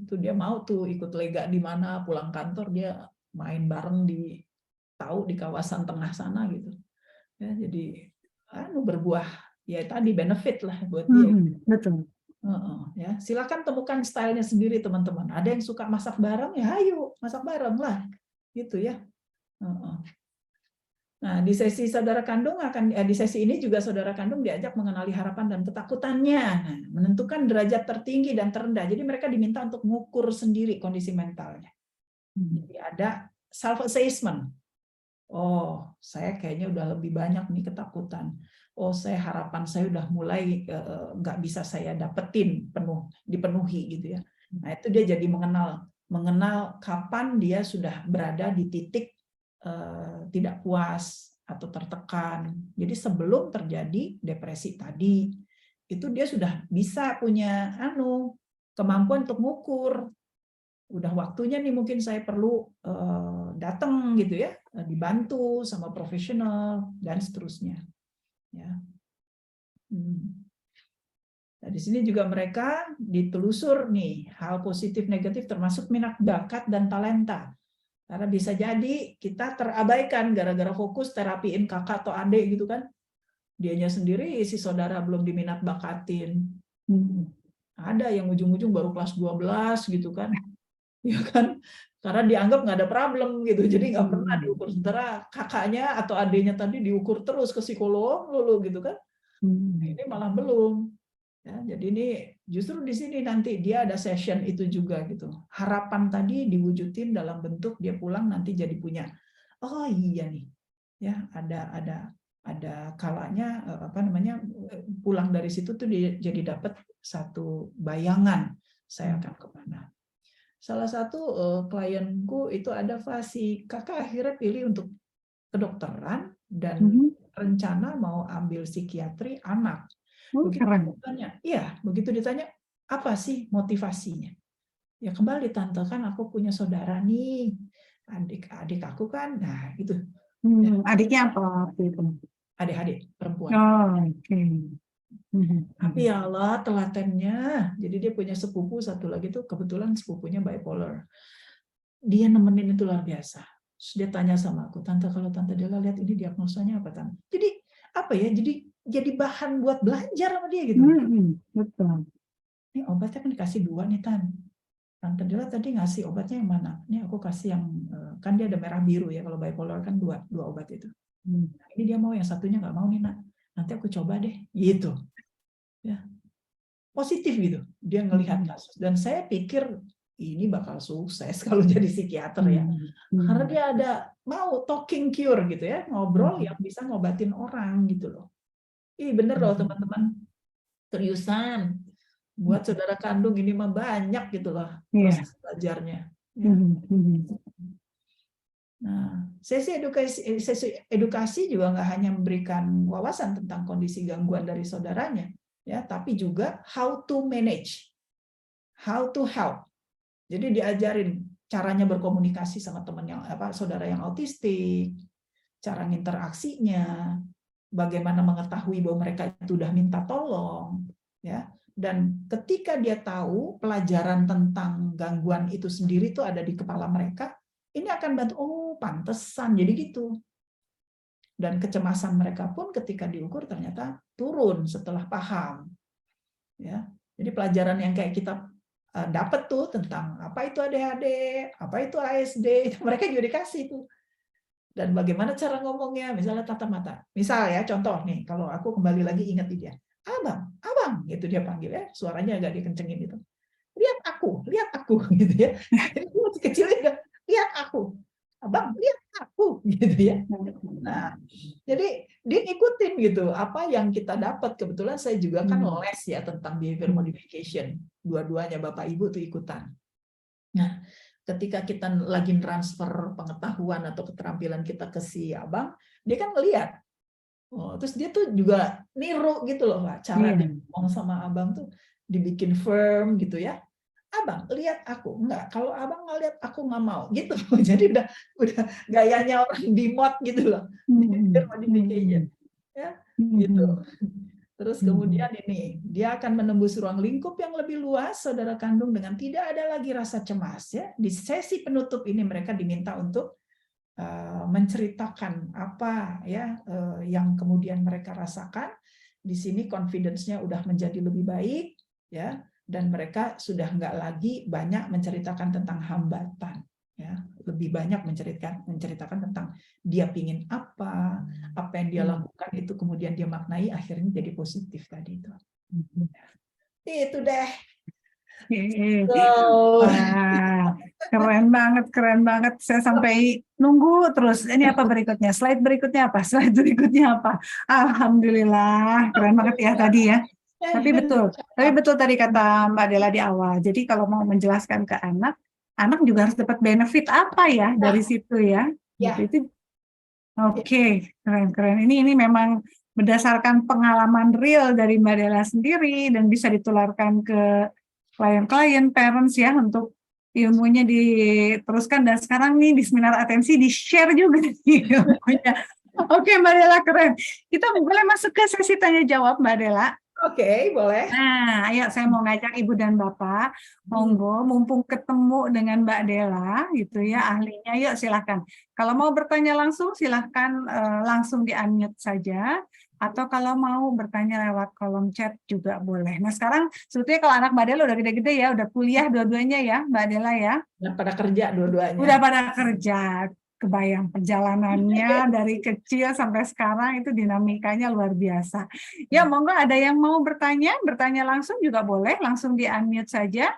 Itu dia mau tuh ikut lega di mana, pulang kantor dia main bareng di kawasan tengah sana gitu. Ya, jadi berbuah ya tadi benefit lah buat dia. Betul. Ya, silakan temukan stylenya sendiri teman-teman. Ada yang suka masak bareng ya, ayo masak bareng lah, gitu ya. Nah, di sesi ini juga saudara kandung diajak mengenali harapan dan ketakutannya, menentukan derajat tertinggi dan terendah. Jadi mereka diminta untuk mengukur sendiri kondisi mentalnya. Jadi ada self assessment. Oh, saya kayaknya udah lebih banyak nih ketakutan. Oh, harapan saya udah mulai nggak bisa saya dapetin dipenuhi gitu ya. Nah, itu dia jadi mengenal kapan dia sudah berada di titik tidak puas atau tertekan. Jadi sebelum terjadi depresi tadi, itu dia sudah bisa punya kemampuan untuk mengukur. Udah waktunya nih mungkin saya perlu datang gitu ya, dibantu sama profesional dan seterusnya. Ya. Nah, di sini juga mereka ditelusur nih hal positif negatif termasuk minat bakat dan talenta. Karena bisa jadi kita terabaikan gara-gara fokus terapiin kakak atau adik gitu kan. Dianya sendiri si saudara belum diminat bakatin. Ada yang ujung-ujung baru kelas 12 gitu kan. Ya kan? Karena dianggap nggak ada problem gitu. Jadi nggak pernah diukur. Sementara kakaknya atau adiknya tadi diukur terus ke psikolog gitu kan. Ini malah belum. Ya, jadi ini justru di sini nanti dia ada session itu juga gitu. Harapan tadi diwujudin dalam bentuk dia pulang nanti jadi punya. Oh iya nih, ya ada kalanya pulang dari situ tuh dia jadi dapat satu bayangan saya akan kemana. Salah satu klienku itu ada fasi kakak akhirnya pilih untuk kedokteran dan rencana mau ambil psikiatri anak. Begitu ditanya, apa sih motivasinya? Ya kembali tante kan aku punya saudara nih, adik aku kan, nah gitu. Adiknya apa waktu itu? Adik-adik perempuan. Tapi ya Allah telatennya, jadi dia punya sepupu satu lagi tuh kebetulan sepupunya bipolar. Dia nemenin itu luar biasa. Terus dia tanya sama aku, tante kalau tante Dela lihat ini diagnosanya apa tante? Jadi apa ya? Jadi bahan buat belajar sama dia gitu. Betul. Ini obatnya kan dikasih 2 nih Tante Dela tadi ngasih obatnya yang mana? Ini aku kasih yang kan dia ada merah biru ya, kalau bipolar kan dua obat itu. Ini dia mau yang satunya nggak mau nih nak. Nanti aku coba deh gitu. Ya. Positif gitu. Dia ngelihat kasus dan saya pikir ini bakal sukses kalau jadi psikiater ya. Karena dia ada mau talking cure gitu ya, ngobrol yang bisa ngobatin orang gitu loh. Bener loh teman-teman. Seriusan. Buat saudara kandung ini mah banyak gitu loh proses belajarnya. Ya. Nah, sesi edukasi juga nggak hanya memberikan wawasan tentang kondisi gangguan dari saudaranya, ya, tapi juga how to manage, how to help. Jadi diajarin caranya berkomunikasi sama teman yang saudara yang autistik, cara interaksinya, bagaimana mengetahui bahwa mereka itu udah minta tolong, ya. Dan ketika dia tahu pelajaran tentang gangguan itu sendiri itu ada di kepala mereka, ini akan bantu, oh pantesan jadi gitu. Dan kecemasan mereka pun ketika diukur ternyata turun setelah paham. Ya. Jadi pelajaran yang kayak kita dapat tuh tentang apa itu ADHD, apa itu ASD, itu mereka juga dikasih tuh. Dan bagaimana cara ngomongnya, misalnya tatap mata. Misal ya, contoh nih, kalau aku kembali lagi ingat dia. Abang, gitu dia panggil ya, suaranya agak dikencengin gitu. Lihat aku, gitu ya. Jadi masih kecil ya, lihat aku. Abang, lihat aku, gitu ya. Nah, jadi dia ngikutin gitu, apa yang kita dapat. Kebetulan saya juga kan les ya tentang behavior modification. Dua-duanya Bapak Ibu tuh ikutan. Nah, ketika kita lagi transfer pengetahuan atau keterampilan kita ke si abang, dia kan ngelihat. Oh, terus dia tuh juga niru gitu loh, Pak. Cara dia ngomong sama abang tuh dibikin firm gitu ya. Abang, lihat aku. Enggak, kalau abang nggak lihat aku nggak mau. Gitu. Jadi udah gayanya orang di mod gitu loh. Modification. Ya, gitu. Terus kemudian ini, dia akan menembus ruang lingkup yang lebih luas, saudara kandung, dengan tidak ada lagi rasa cemas. Ya. Di sesi penutup ini mereka diminta untuk menceritakan apa ya yang kemudian mereka rasakan. Di sini confidence-nya udah menjadi lebih baik, ya, dan mereka sudah nggak lagi banyak menceritakan tentang hambatan. Ya, lebih banyak menceritakan tentang dia pingin apa yang dia lakukan itu kemudian dia maknai akhirnya jadi positif tadi itu. Itu deh. Wah, keren banget. Saya sampai nunggu terus. Ini apa berikutnya? Slide berikutnya apa? Alhamdulillah, keren banget ya tadi ya. Tapi betul tadi kata Mbak Dela di awal. Jadi kalau mau menjelaskan ke anak juga harus dapat benefit apa ya dari situ ya. Gitu. Oke, keren. Ini memang berdasarkan pengalaman real dari Mbak Dela sendiri dan bisa ditularkan ke klien-klien, parents ya, untuk ilmunya diteruskan. Dan sekarang nih di seminar atensi di-share juga nih ilmunya Oke, Mbak Dela, keren. Kita boleh masuk ke sesi tanya jawab, Mbak Dela. Oke, boleh. Nah, ayo saya mau ngajak Ibu dan Bapak, monggo, mumpung ketemu dengan Mbak Dela, gitu ya, ahlinya, yuk silahkan. Kalau mau bertanya langsung, silahkan langsung di-unmute saja, atau kalau mau bertanya lewat kolom chat juga boleh. Nah, sekarang sebetulnya kalau anak Mbak Dela udah gede-gede ya, udah kuliah dua-duanya ya, Mbak Dela ya. Dan pada kerja dua-duanya. Udah pada kerja, kebayang perjalanannya dari kecil sampai sekarang itu dinamikanya luar biasa. Ya, monggo ada yang mau bertanya langsung juga boleh, langsung di-unmute saja.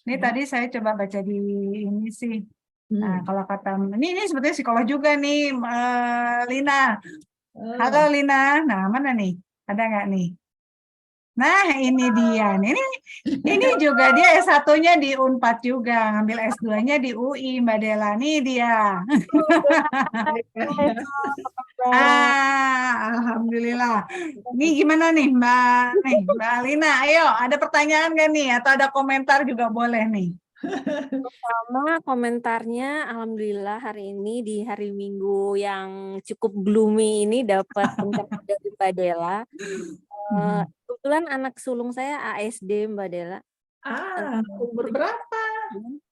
Ini Ya. tadi saya coba baca di ini sih. Nah, Hmm. kalau kata ini sebetulnya psikolog juga nih, Lina. Halo Oh. Lina. Nah, mana nih? Ada nggak nih? Nah, ini dia. Ini juga dia S1-nya di Unpad juga, ngambil S2-nya di UI, Mbak Dela. Nih dia. Alhamdulillah. Ini gimana nih, Mbak Lina? Ayo, ada pertanyaan nggak nih? Atau ada komentar juga boleh nih. Pertama komentarnya, alhamdulillah hari ini di hari Minggu yang cukup gloomy ini dapat pencerahan dari Mbak Dela. Kebetulan anak sulung saya ASD, Mbak Dela. Umur berapa?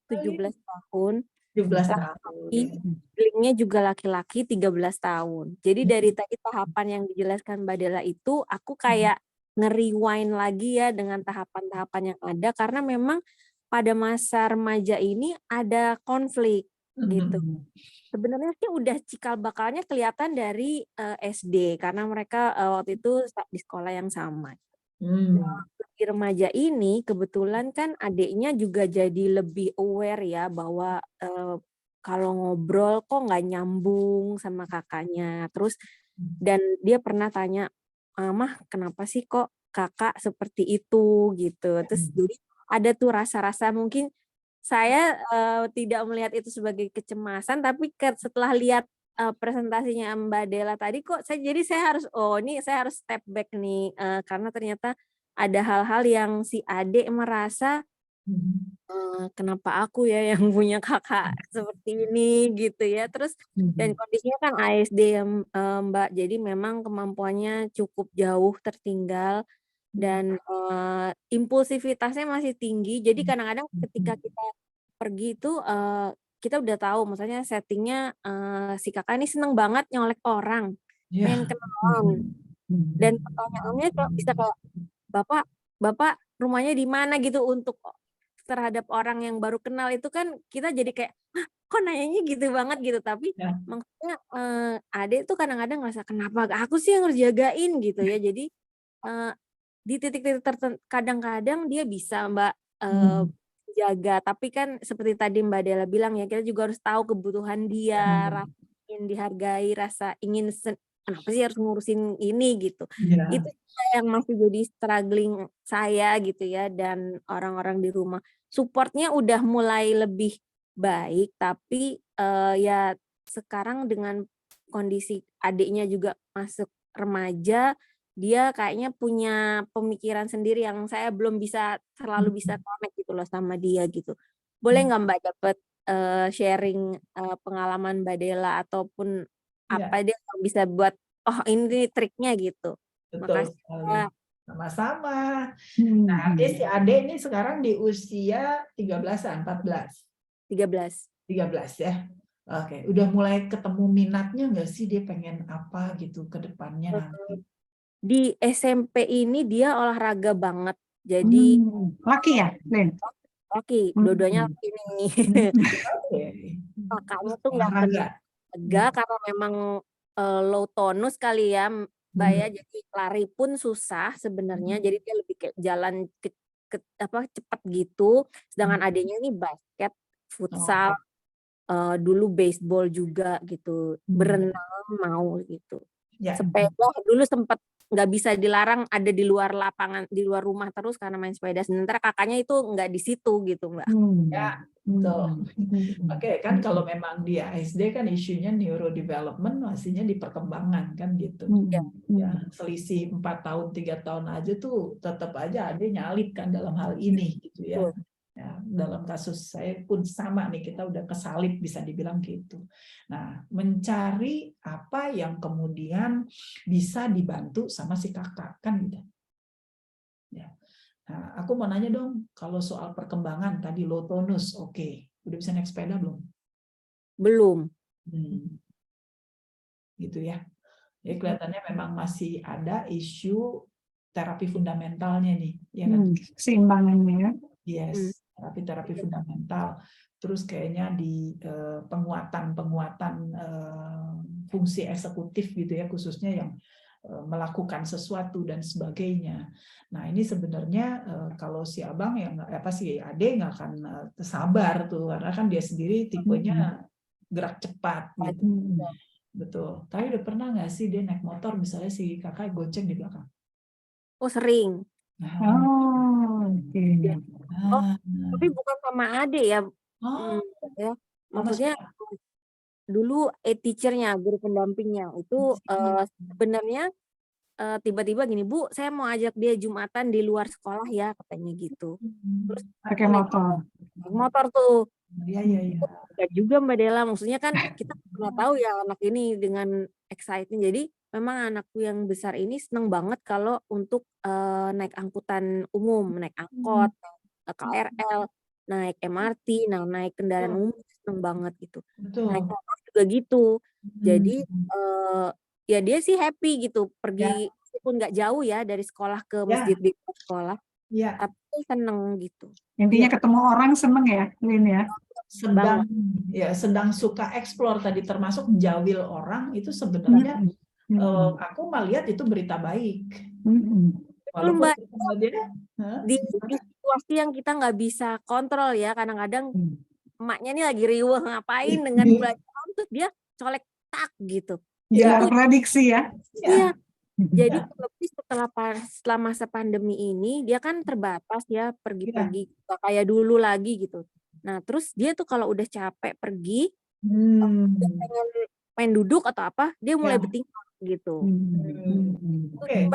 17 tahun. 17 tahun. Laki-lakinya juga laki-laki 13 tahun. Jadi dari tadi tahapan yang dijelaskan Mbak Dela itu, aku kayak nge-rewind lagi ya dengan tahapan-tahapan yang ada, karena memang pada masa remaja ini ada konflik gitu. Sebenarnya sih udah cikal bakalnya kelihatan dari SD, karena mereka waktu itu di sekolah yang sama. Di remaja ini kebetulan kan adiknya juga jadi lebih aware ya bahwa kalau ngobrol kok nggak nyambung sama kakaknya. Terus dan dia pernah tanya, "Mah, kenapa sih kok kakak seperti itu?" gitu. Terus jadi ada tuh rasa-rasa, mungkin saya tidak melihat itu sebagai kecemasan, tapi setelah lihat presentasinya Mbak Dela tadi kok saya harus ini saya harus step back nih, karena ternyata ada hal-hal yang si adik merasa kenapa aku ya yang punya kakak seperti ini gitu ya. Terus dan kondisinya kan ASD ya, Mbak, jadi memang kemampuannya cukup jauh tertinggal dan impulsivitasnya masih tinggi. Jadi kadang-kadang ketika kita pergi itu kita udah tahu, misalnya settingnya si kakak ini seneng banget nyolek orang, pengen kenalan, dan pertanyaannya bisa kayak, bapak rumahnya di mana gitu. Untuk terhadap orang yang baru kenal itu kan kita jadi kayak, hah, kok nanyanya gitu banget gitu. Tapi maksudnya adek tuh kadang-kadang ngerasa, kenapa aku sih yang harus jagain gitu ya. Jadi di titik-titik tertentu kadang-kadang dia bisa, Mbak, jaga, tapi kan seperti tadi Mbak Dela bilang ya, kita juga harus tahu kebutuhan dia, rasa ingin dihargai, rasa ingin kenapa sih harus ngurusin ini gitu. Itu yang masih jadi struggling saya gitu ya, dan orang-orang di rumah. Support-nya udah mulai lebih baik, tapi ya sekarang dengan kondisi adiknya juga masuk remaja, dia kayaknya punya pemikiran sendiri yang saya belum bisa terlalu bisa connect gitu loh sama dia gitu. Boleh nggak Mbak dapat sharing pengalaman Mbak Dela ataupun apa dia yang bisa buat, oh ini triknya gitu. Betul Makasih sekali. Mbak. Sama-sama. Nah, si Ade ini sekarang di usia 13-an, 14. 13 ya. Oke, udah mulai ketemu minatnya nggak sih, dia pengen apa gitu ke depannya nanti? Di SMP ini dia olahraga banget. Jadi laki ya, Len? Laki, dua-duanya laki nih. Kakaknya tuh nggak olahraga karena memang low tonus kali ya, Mbak ya. Jadi lari pun susah sebenarnya. Jadi dia lebih kayak jalan cepat gitu. Sedangkan adiknya ini basket, futsal, dulu baseball juga gitu, berenang mau gitu. Sepeda dulu sempat nggak bisa dilarang, ada di luar lapangan, di luar rumah terus karena main sepeda. Sementara kakaknya itu nggak di situ gitu, Mbak. Ya, betul. Oke, kan kalau memang dia SD kan isunya neurodevelopment, masihnya di perkembangan kan gitu. Ya, selisih 4 tahun, 3 tahun aja tuh tetap aja ada nyalip kan dalam hal ini gitu ya. Ya, dalam kasus saya pun sama nih, kita udah kesalip bisa dibilang gitu. Nah, mencari apa yang kemudian bisa dibantu sama si kakak kan gitu. Ya. Nah, aku mau nanya dong, kalau soal perkembangan tadi low tonus, oke, udah bisa naik sepeda belum? Belum. Gitu ya. Jadi kelihatannya memang masih ada isu terapi fundamentalnya nih, ya kan? Keseimbangannya ya. Yes, terapi fundamental. Terus kayaknya di penguatan fungsi eksekutif gitu ya, khususnya yang melakukan sesuatu dan sebagainya. Nah ini sebenarnya kalau si abang yang si Ade nggak akan sabar tuh, karena kan dia sendiri tipenya gerak cepat gitu. Betul. Tapi udah pernah nggak sih dia naik motor misalnya si kakak goceng di belakang? Oh sering. Nah, Oke. Oh, tapi bukan sama adik ya. Ya. sama Maksudnya dulu teachernya, guru pendampingnya itu sebenarnya tiba-tiba gini, Bu, saya mau ajak dia Jumatan di luar sekolah ya, katanya gitu. Terus Pakai motor. naik motor tuh. Iya. Enggak juga Mbak Della, maksudnya kan kita nggak tahu ya anak ini dengan exciting. Jadi memang anakku yang besar ini seneng banget kalau untuk naik angkutan umum, naik angkot, KRL, naik MRT, naik kendaraan umum seneng banget gitu. Betul. Naik motor juga gitu. Jadi ya dia sih happy gitu pergi meskipun nggak jauh ya dari sekolah ke masjid di sekolah, tapi seneng gitu. Intinya ketemu orang seneng ya, Lin ya. Sedang suka explore tadi, termasuk menjawil orang itu sebenarnya aku melihat itu berita baik. Walaupun di situasi yang kita nggak bisa kontrol ya, kadang-kadang emaknya nih lagi riweh ngapain dengan pelajaran terus dia colek tak gitu. Ya, prediksi ya. Iya. Jadi lebih setelah masa pandemi ini dia kan terbatas ya pergi-pergi kayak dulu lagi gitu. Nah terus dia tuh kalau udah capek pergi, pengen duduk atau apa, dia mulai bertingkah gitu. Saya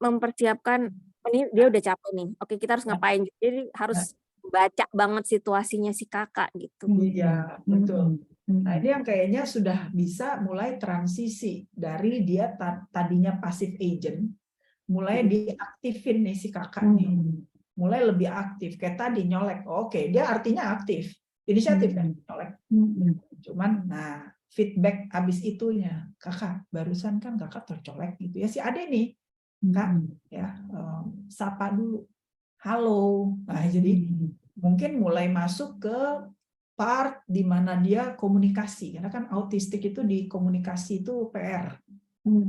mempersiapkan ini dia udah capek nih. Oke kita harus ngapain? Jadi harus baca banget situasinya si kakak gitu. Iya betul. Nah ini yang kayaknya sudah bisa mulai transisi dari dia tadinya passive agent, mulai diaktifin nih si kakak nih, mulai lebih aktif. Kayak tadi nyolek, oke dia artinya aktif, inisiatif kan nyolek. Cuman nah feedback abis itunya, kakak barusan kan kakak tercolek gitu ya si Ade nih, kak ya sapa dulu, halo. Nah jadi mungkin mulai masuk ke part di mana dia komunikasi, karena kan autistik itu di komunikasi itu PR.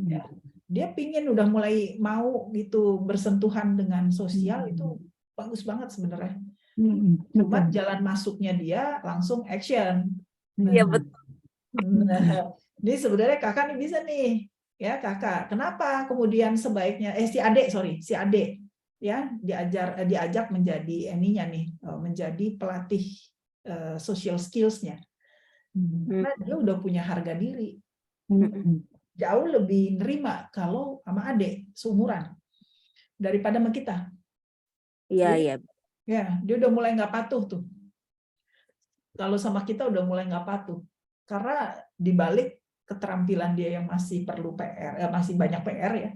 Ya. Dia pingin udah mulai mau gitu bersentuhan dengan sosial, itu bagus banget sebenarnya. Cuma jalan masuknya dia langsung action. Iya betul. Nah, ini sebenarnya kakak nih bisa nih, ya kakak. Kenapa kemudian sebaiknya si Ade ya diajak menjadi ininya nih, menjadi pelatih social skills-nya. Karena dia udah punya harga diri. Jauh lebih nerima kalau sama adik seumuran daripada sama kita. Iya. Ya, dia udah mulai nggak patuh tuh. Kalau sama kita udah mulai nggak patuh. Karena dibalik keterampilan dia yang masih perlu PR, masih banyak PR ya,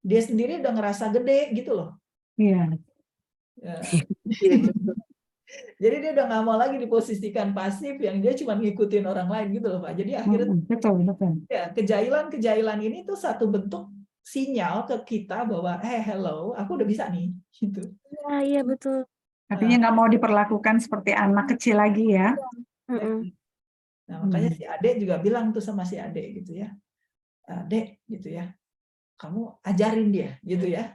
dia sendiri udah ngerasa gede gitu loh. Iya. Jadi dia udah nggak mau lagi diposisikan pasif yang dia cuma ngikutin orang lain gitu loh Pak. Jadi akhirnya betul. Ya, kejailan ini tuh satu bentuk sinyal ke kita bahwa hello, aku udah bisa nih gitu. Iya betul. Artinya nggak mau diperlakukan seperti anak kecil lagi ya. Nah, makanya si Ade juga bilang tuh sama si Ade gitu ya. Dek gitu ya. Kamu ajarin dia gitu ya.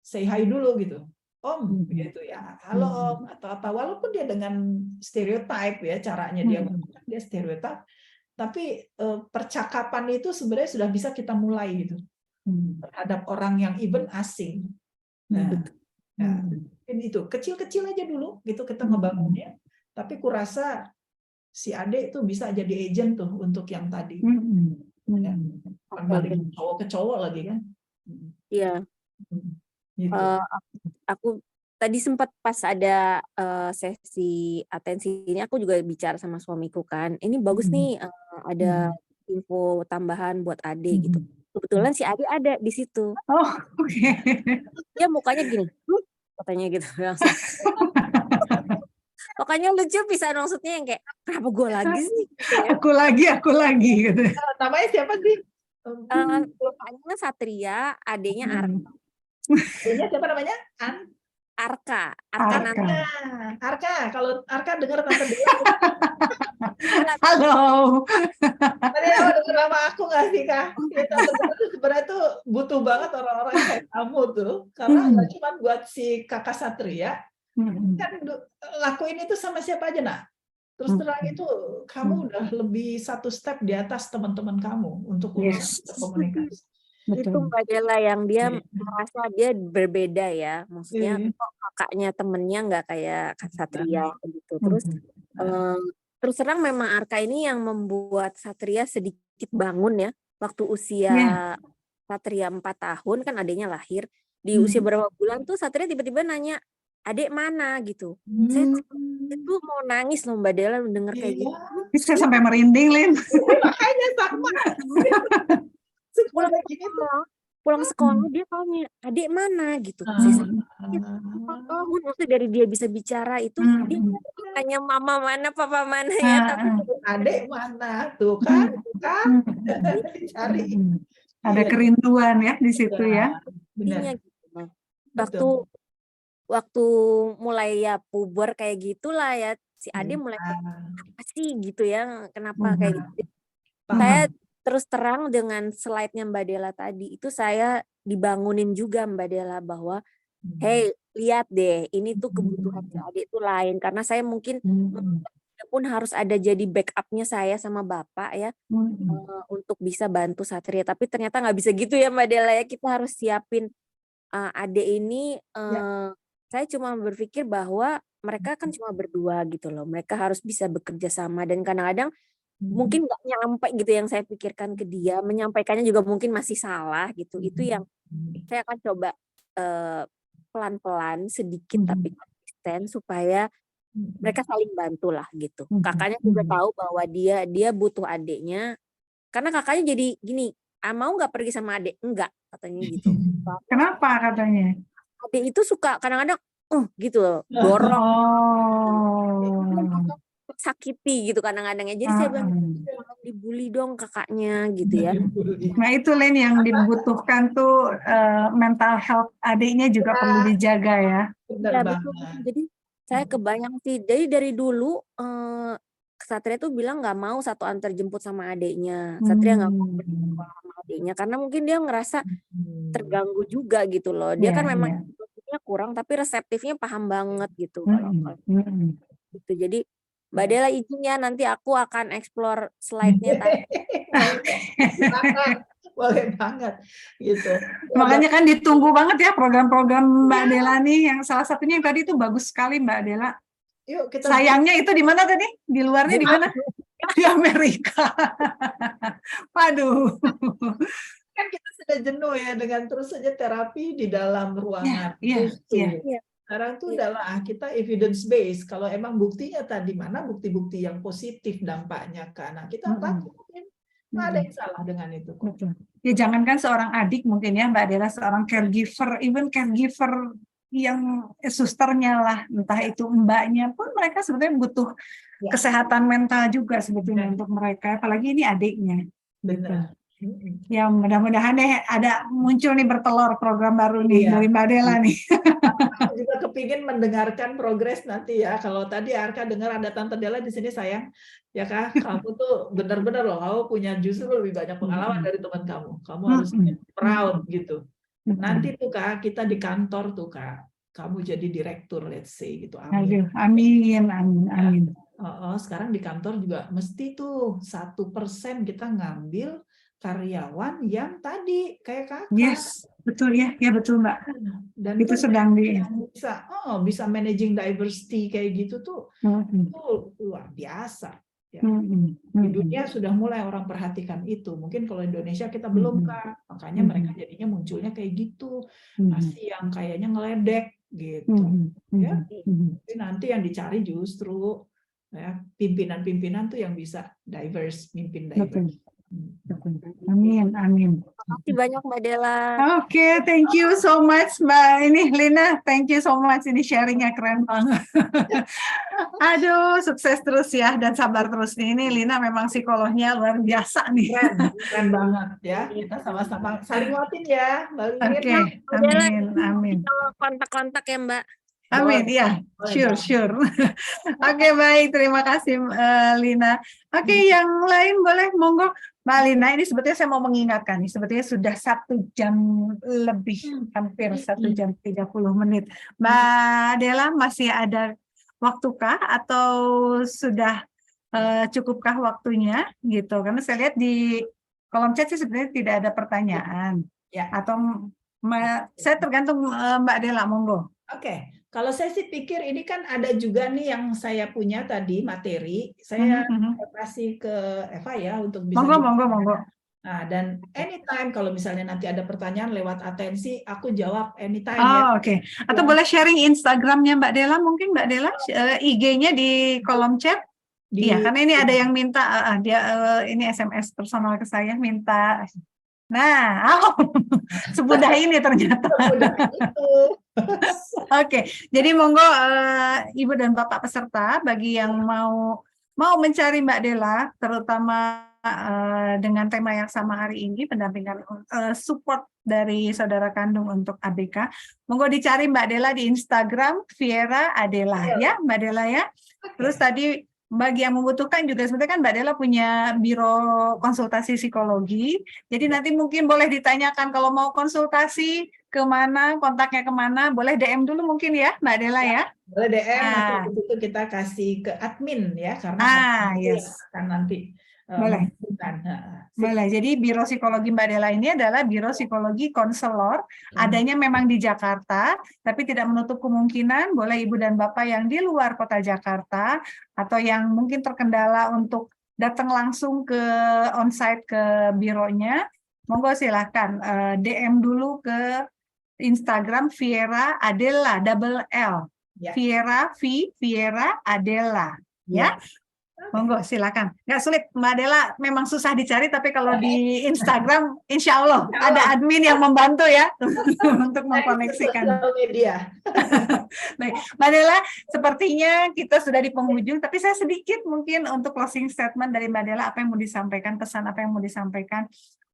Say hi dulu gitu. Om gitu ya. Halo Om atau apa, walaupun dia dengan stereotype ya caranya dia stereotype, tapi percakapan itu sebenarnya sudah bisa kita mulai gitu terhadap orang yang even asing. Nah, itu kecil-kecil aja dulu gitu kita ngebangunnya. Tapi kurasa si Ade itu bisa jadi agent tuh untuk yang tadi. Balik cowok ke cowok lagi kan. Iya. Gitu. Aku tadi sempat pas ada sesi atensi ini aku juga bicara sama suamiku kan, ini bagus nih ada info tambahan buat Ade gitu. Kebetulan si Ade ada di situ. Oh, oke. Dia mukanya gini, katanya gitu langsung. Pokoknya lucu bisa maksudnya yang kayak kenapa gue lagi sih? Gitu ya. Aku lagi gitu. Namanya siapa sih? Bapaknya Satria, adenya Arka. Adanya siapa namanya? Arka Arka. nanti. Arka, kalau Arka dengar Tante Dela. Halo. Tadi kamu dengar nama aku nggak sih, Kak? Ya, Tante Dela tuh sebenarnya tuh butuh banget orang-orang kayak kamu tuh, karena nggak cuma buat si Kakak Satria, kan lakuin itu sama siapa aja, Nak. Terus terang itu kamu udah lebih satu step di atas teman-teman kamu untuk urusan komunikasi. Itu Mbak Dela yang dia merasa dia berbeda ya, maksudnya kok kakaknya temennya nggak kayak Kak Satria gitu. Terus terang memang Arka ini yang membuat Satria sedikit bangun ya, waktu usia Satria 4 tahun kan adiknya lahir, di usia berapa bulan tuh Satria tiba-tiba nanya, adik mana gitu. Saya itu mau nangis loh Mbak Dela mendengar kayak gitu. Bisa sampai merinding, Lin. Makanya sama. Pulang sekolah dia tanya, adik mana gitu. Maksudnya dari dia bisa bicara itu dia tanya mama mana, papa mana ya, tapi adik mana tuh kan dicari. Ada kerinduan ya di situ ya. Benar. Waktu mulai ya puber kayak gitulah ya, si Ade mulai apa sih gitu ya, kenapa kayak gitu. Saya terus terang dengan slide-nya Mbak Dela tadi, itu saya dibangunin juga Mbak Dela bahwa, hey lihat deh, ini tuh kebutuhan si Ade itu lain. Karena saya mungkin pun harus ada jadi backup-nya saya sama Bapak ya, untuk bisa bantu Satria. Tapi ternyata nggak bisa gitu ya Mbak Dela ya, kita harus siapin Ade ini, saya cuma berpikir bahwa mereka kan cuma berdua gitu loh, mereka harus bisa bekerja sama dan kadang-kadang mungkin nggak nyampe gitu yang saya pikirkan ke dia, menyampaikannya juga mungkin masih salah gitu. Itu yang saya akan coba pelan-pelan sedikit tapi konsisten supaya mereka saling bantu lah gitu. Kakaknya juga tahu bahwa dia butuh adiknya, karena kakaknya jadi gini, mau nggak pergi sama adik? Enggak, katanya gitu. Kenapa katanya? Adik itu suka kadang-kadang gitu loh, dorong. Sakiti gitu kadang-kadang ya. Jadi saya bilang jangan dibully dong kakaknya gitu ya. Nah itu Len yang dibutuhkan tuh mental health adiknya juga perlu dijaga ya. Iya betul. Jadi saya kebayang sih. Jadi dari dulu Satria tuh bilang nggak mau satu antar jemput sama adiknya. Satria nggak mau sama adiknya karena mungkin dia ngerasa terganggu juga gitu loh. Dia kan memang kurang tapi reseptifnya paham banget gitu kalau gitu. Jadi Mbak Dela izin ya, nanti aku akan explore slide-nya tadi. Boleh banget gitu. Makanya kan ditunggu banget ya program-program Mbak Dela nih, yang salah satunya yang tadi itu bagus sekali Mbak Dela. Yuk kita sayangnya itu di mana tadi? Di luarnya di mana? Di Amerika. Waduh. Kan kita sudah jenuh ya dengan terus saja terapi di dalam ruangan. Sekarang tuh adalah kita evidence based. Kalau emang buktinya tadi mana bukti-bukti yang positif dampaknya ke anak kita, lakuin. Nggak ada yang salah dengan itu. Ya jangankan seorang adik mungkin ya Mbak Dela, seorang caregiver, even caregiver yang susternya lah, entah itu mbaknya pun mereka sebenarnya butuh kesehatan mental juga sebetulnya untuk mereka, apalagi ini adiknya. Benar. Ya mudah-mudahan deh ada muncul nih bertelur program baru nih dari Mbak Dela nih. Aku juga kepingin mendengarkan progres nanti ya. Kalau tadi Arka dengar ada Tante Dela di sini sayang, ya Kak, kamu tuh benar-benar loh, kamu punya justru lebih banyak pengalaman dari teman kamu. Kamu harus proud gitu. Nanti tuh Kak, kita di kantor tuh Kak, kamu jadi direktur let's say gitu. Amin. Amin. Sekarang di kantor juga mesti tuh 1% kita ngambil karyawan yang tadi kayak Kakak. Yes, betul ya, betul Mbak. Dan itu sedang bisa managing diversity kayak gitu tuh, itu luar biasa. Ya. Di dunia sudah mulai orang perhatikan itu. Mungkin kalau Indonesia kita belum Kak, makanya mereka jadinya munculnya kayak gitu, masih yang kayaknya ngeledek gitu. Ya, tapi nanti yang dicari justru ya, pimpinan-pimpinan tuh yang bisa diverse, mimpin diverse. Amin, amin. Terima kasih banyak Mbak Della. Oke, thank you so much Mbak ini Lina, thank you so much, ini sharingnya keren banget. Aduh, sukses terus ya dan sabar terus nih. Ini Lina memang psikolognya luar biasa nih. Keren banget ya. Kita sama-sama saling nguatin ya, Mbak Lina. Oke, amin, amin. Kontak-kontak ya Mbak. Amin, ya, sure. Oke, baik, terima kasih Lina. Oke, yang lain boleh, monggo. Mbak Lina, ini sebetulnya saya mau mengingatkan nih, sebetulnya sudah 1 jam lebih, hampir 1 jam 30 menit. Mbak Della, masih ada waktukah atau sudah cukupkah waktunya gitu? Karena saya lihat di kolom chat sih sebenarnya tidak ada pertanyaan. Ya. Atau saya tergantung Mbak Della, monggo. Oke. Kalau saya sih pikir ini kan ada juga nih yang saya punya tadi materi, saya kasih ke Eva ya untuk bisa. Monggo. Nah, dan anytime kalau misalnya nanti ada pertanyaan lewat atensi, aku jawab anytime ya. ya. Oke. Atau boleh sharing Instagramnya Mbak Della mungkin Mbak Della, IG-nya di kolom chat. Iya, karena ini ada yang minta dia ini SMS personal ke saya minta. Nah, semudah ini ternyata. Oke, jadi monggo Ibu dan Bapak peserta bagi yang mau mencari Mbak Della, terutama dengan tema yang sama hari ini, pendampingan support dari saudara kandung untuk ABK, monggo dicari Mbak Della di Instagram Viera Adela ya, Mbak Della ya. Terus tadi bagi yang membutuhkan juga sebenarnya kan Mbak Della punya biro konsultasi psikologi. Jadi nanti mungkin boleh ditanyakan kalau mau konsultasi kemana, kontaknya kemana, boleh DM dulu mungkin ya Mbak Della ya. Boleh DM, nanti itu kita kasih ke admin ya, karena akan nanti boleh. Boleh. Jadi Biro Psikologi Mbak Della ini adalah Biro Psikologi Konselor, adanya memang di Jakarta, tapi tidak menutup kemungkinan boleh Ibu dan Bapak yang di luar kota Jakarta atau yang mungkin terkendala untuk datang langsung ke onsite ke bironya, monggo silahkan DM dulu ke Instagram Viera Adela double L. Ya. Viera Adela ya. Monggo silakan. Nggak sulit, Mbak Della memang susah dicari, tapi kalau di Instagram, insya Allah ada admin yang membantu ya untuk mengkoneksikan. Media. Baik, Mbak Della, sepertinya kita sudah di penghujung, tapi saya sedikit mungkin untuk closing statement dari Mbak Della, apa yang mau disampaikan, pesan apa yang mau disampaikan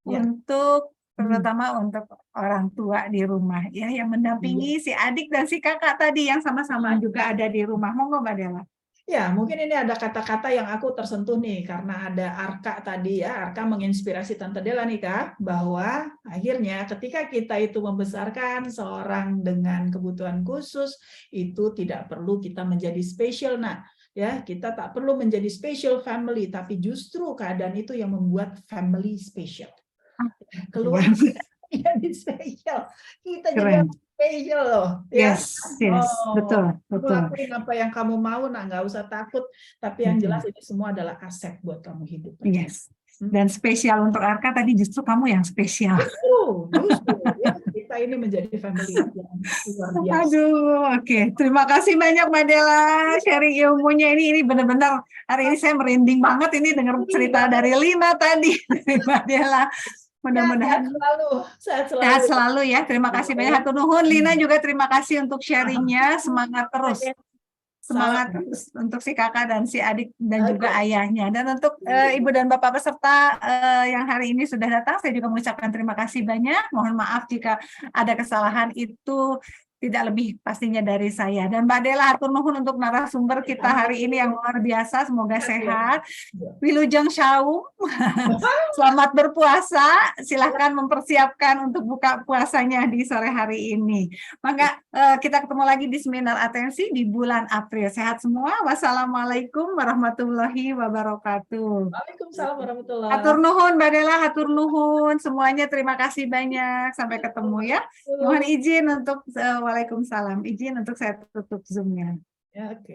untuk terutama untuk orang tua di rumah ya, yang mendampingi si adik dan si kakak tadi yang sama-sama juga ada di rumah. Monggo Mbak Della. Ya, mungkin ini ada kata-kata yang aku tersentuh nih, karena ada Arka tadi ya, Arka menginspirasi Tante Della nih Kak, bahwa akhirnya ketika kita itu membesarkan seorang dengan kebutuhan khusus, itu tidak perlu kita menjadi spesial. Nah, ya kita tak perlu menjadi special family, tapi justru keadaan itu yang membuat family special. Keluar jadi spesial, kita juga spesial loh. Yes, betul. Lakuin apa yang kamu mau, nggak usah takut. Tapi yang jelas ini semua adalah aset buat kamu hidup. Yes. Dan spesial untuk Arka tadi justru kamu yang spesial. Justru ya, kita ini menjadi family yang luar biasa. Aduh, oke. Terima kasih banyak Mbak Della sharing ilmunya ini benar-benar hari ini saya merinding banget ini dengar cerita dari Lina tadi dari Mbak Della. Mudah-mudahan sehat selalu ya. Terima kasih banyak. Hatur nuhun. Lina juga terima kasih untuk sharingnya. Semangat terus. Semangat terus untuk si kakak dan si adik dan juga ayahnya. Dan untuk Ibu dan Bapak peserta yang hari ini sudah datang, saya juga mengucapkan terima kasih banyak. Mohon maaf jika ada kesalahan itu tidak lebih pastinya dari saya. Dan Mbak Della, hatur nuhun untuk narasumber kita hari ini yang luar biasa. Semoga sehat. Wilujeng Shawu. Selamat berpuasa. Silahkan mempersiapkan untuk buka puasanya di sore hari ini. Maka kita ketemu lagi di seminar atensi di bulan April. Sehat semua. Wassalamualaikum warahmatullahi wabarakatuh. Waalaikumsalam warahmatullahi wabarakatuh. Hatur nuhun Mbak Della, hatur nuhun. Semuanya terima kasih banyak. Sampai ketemu ya. Mohon izin untuk Waalaikumsalam. Izin untuk saya tutup Zoom-nya. Ya, oke.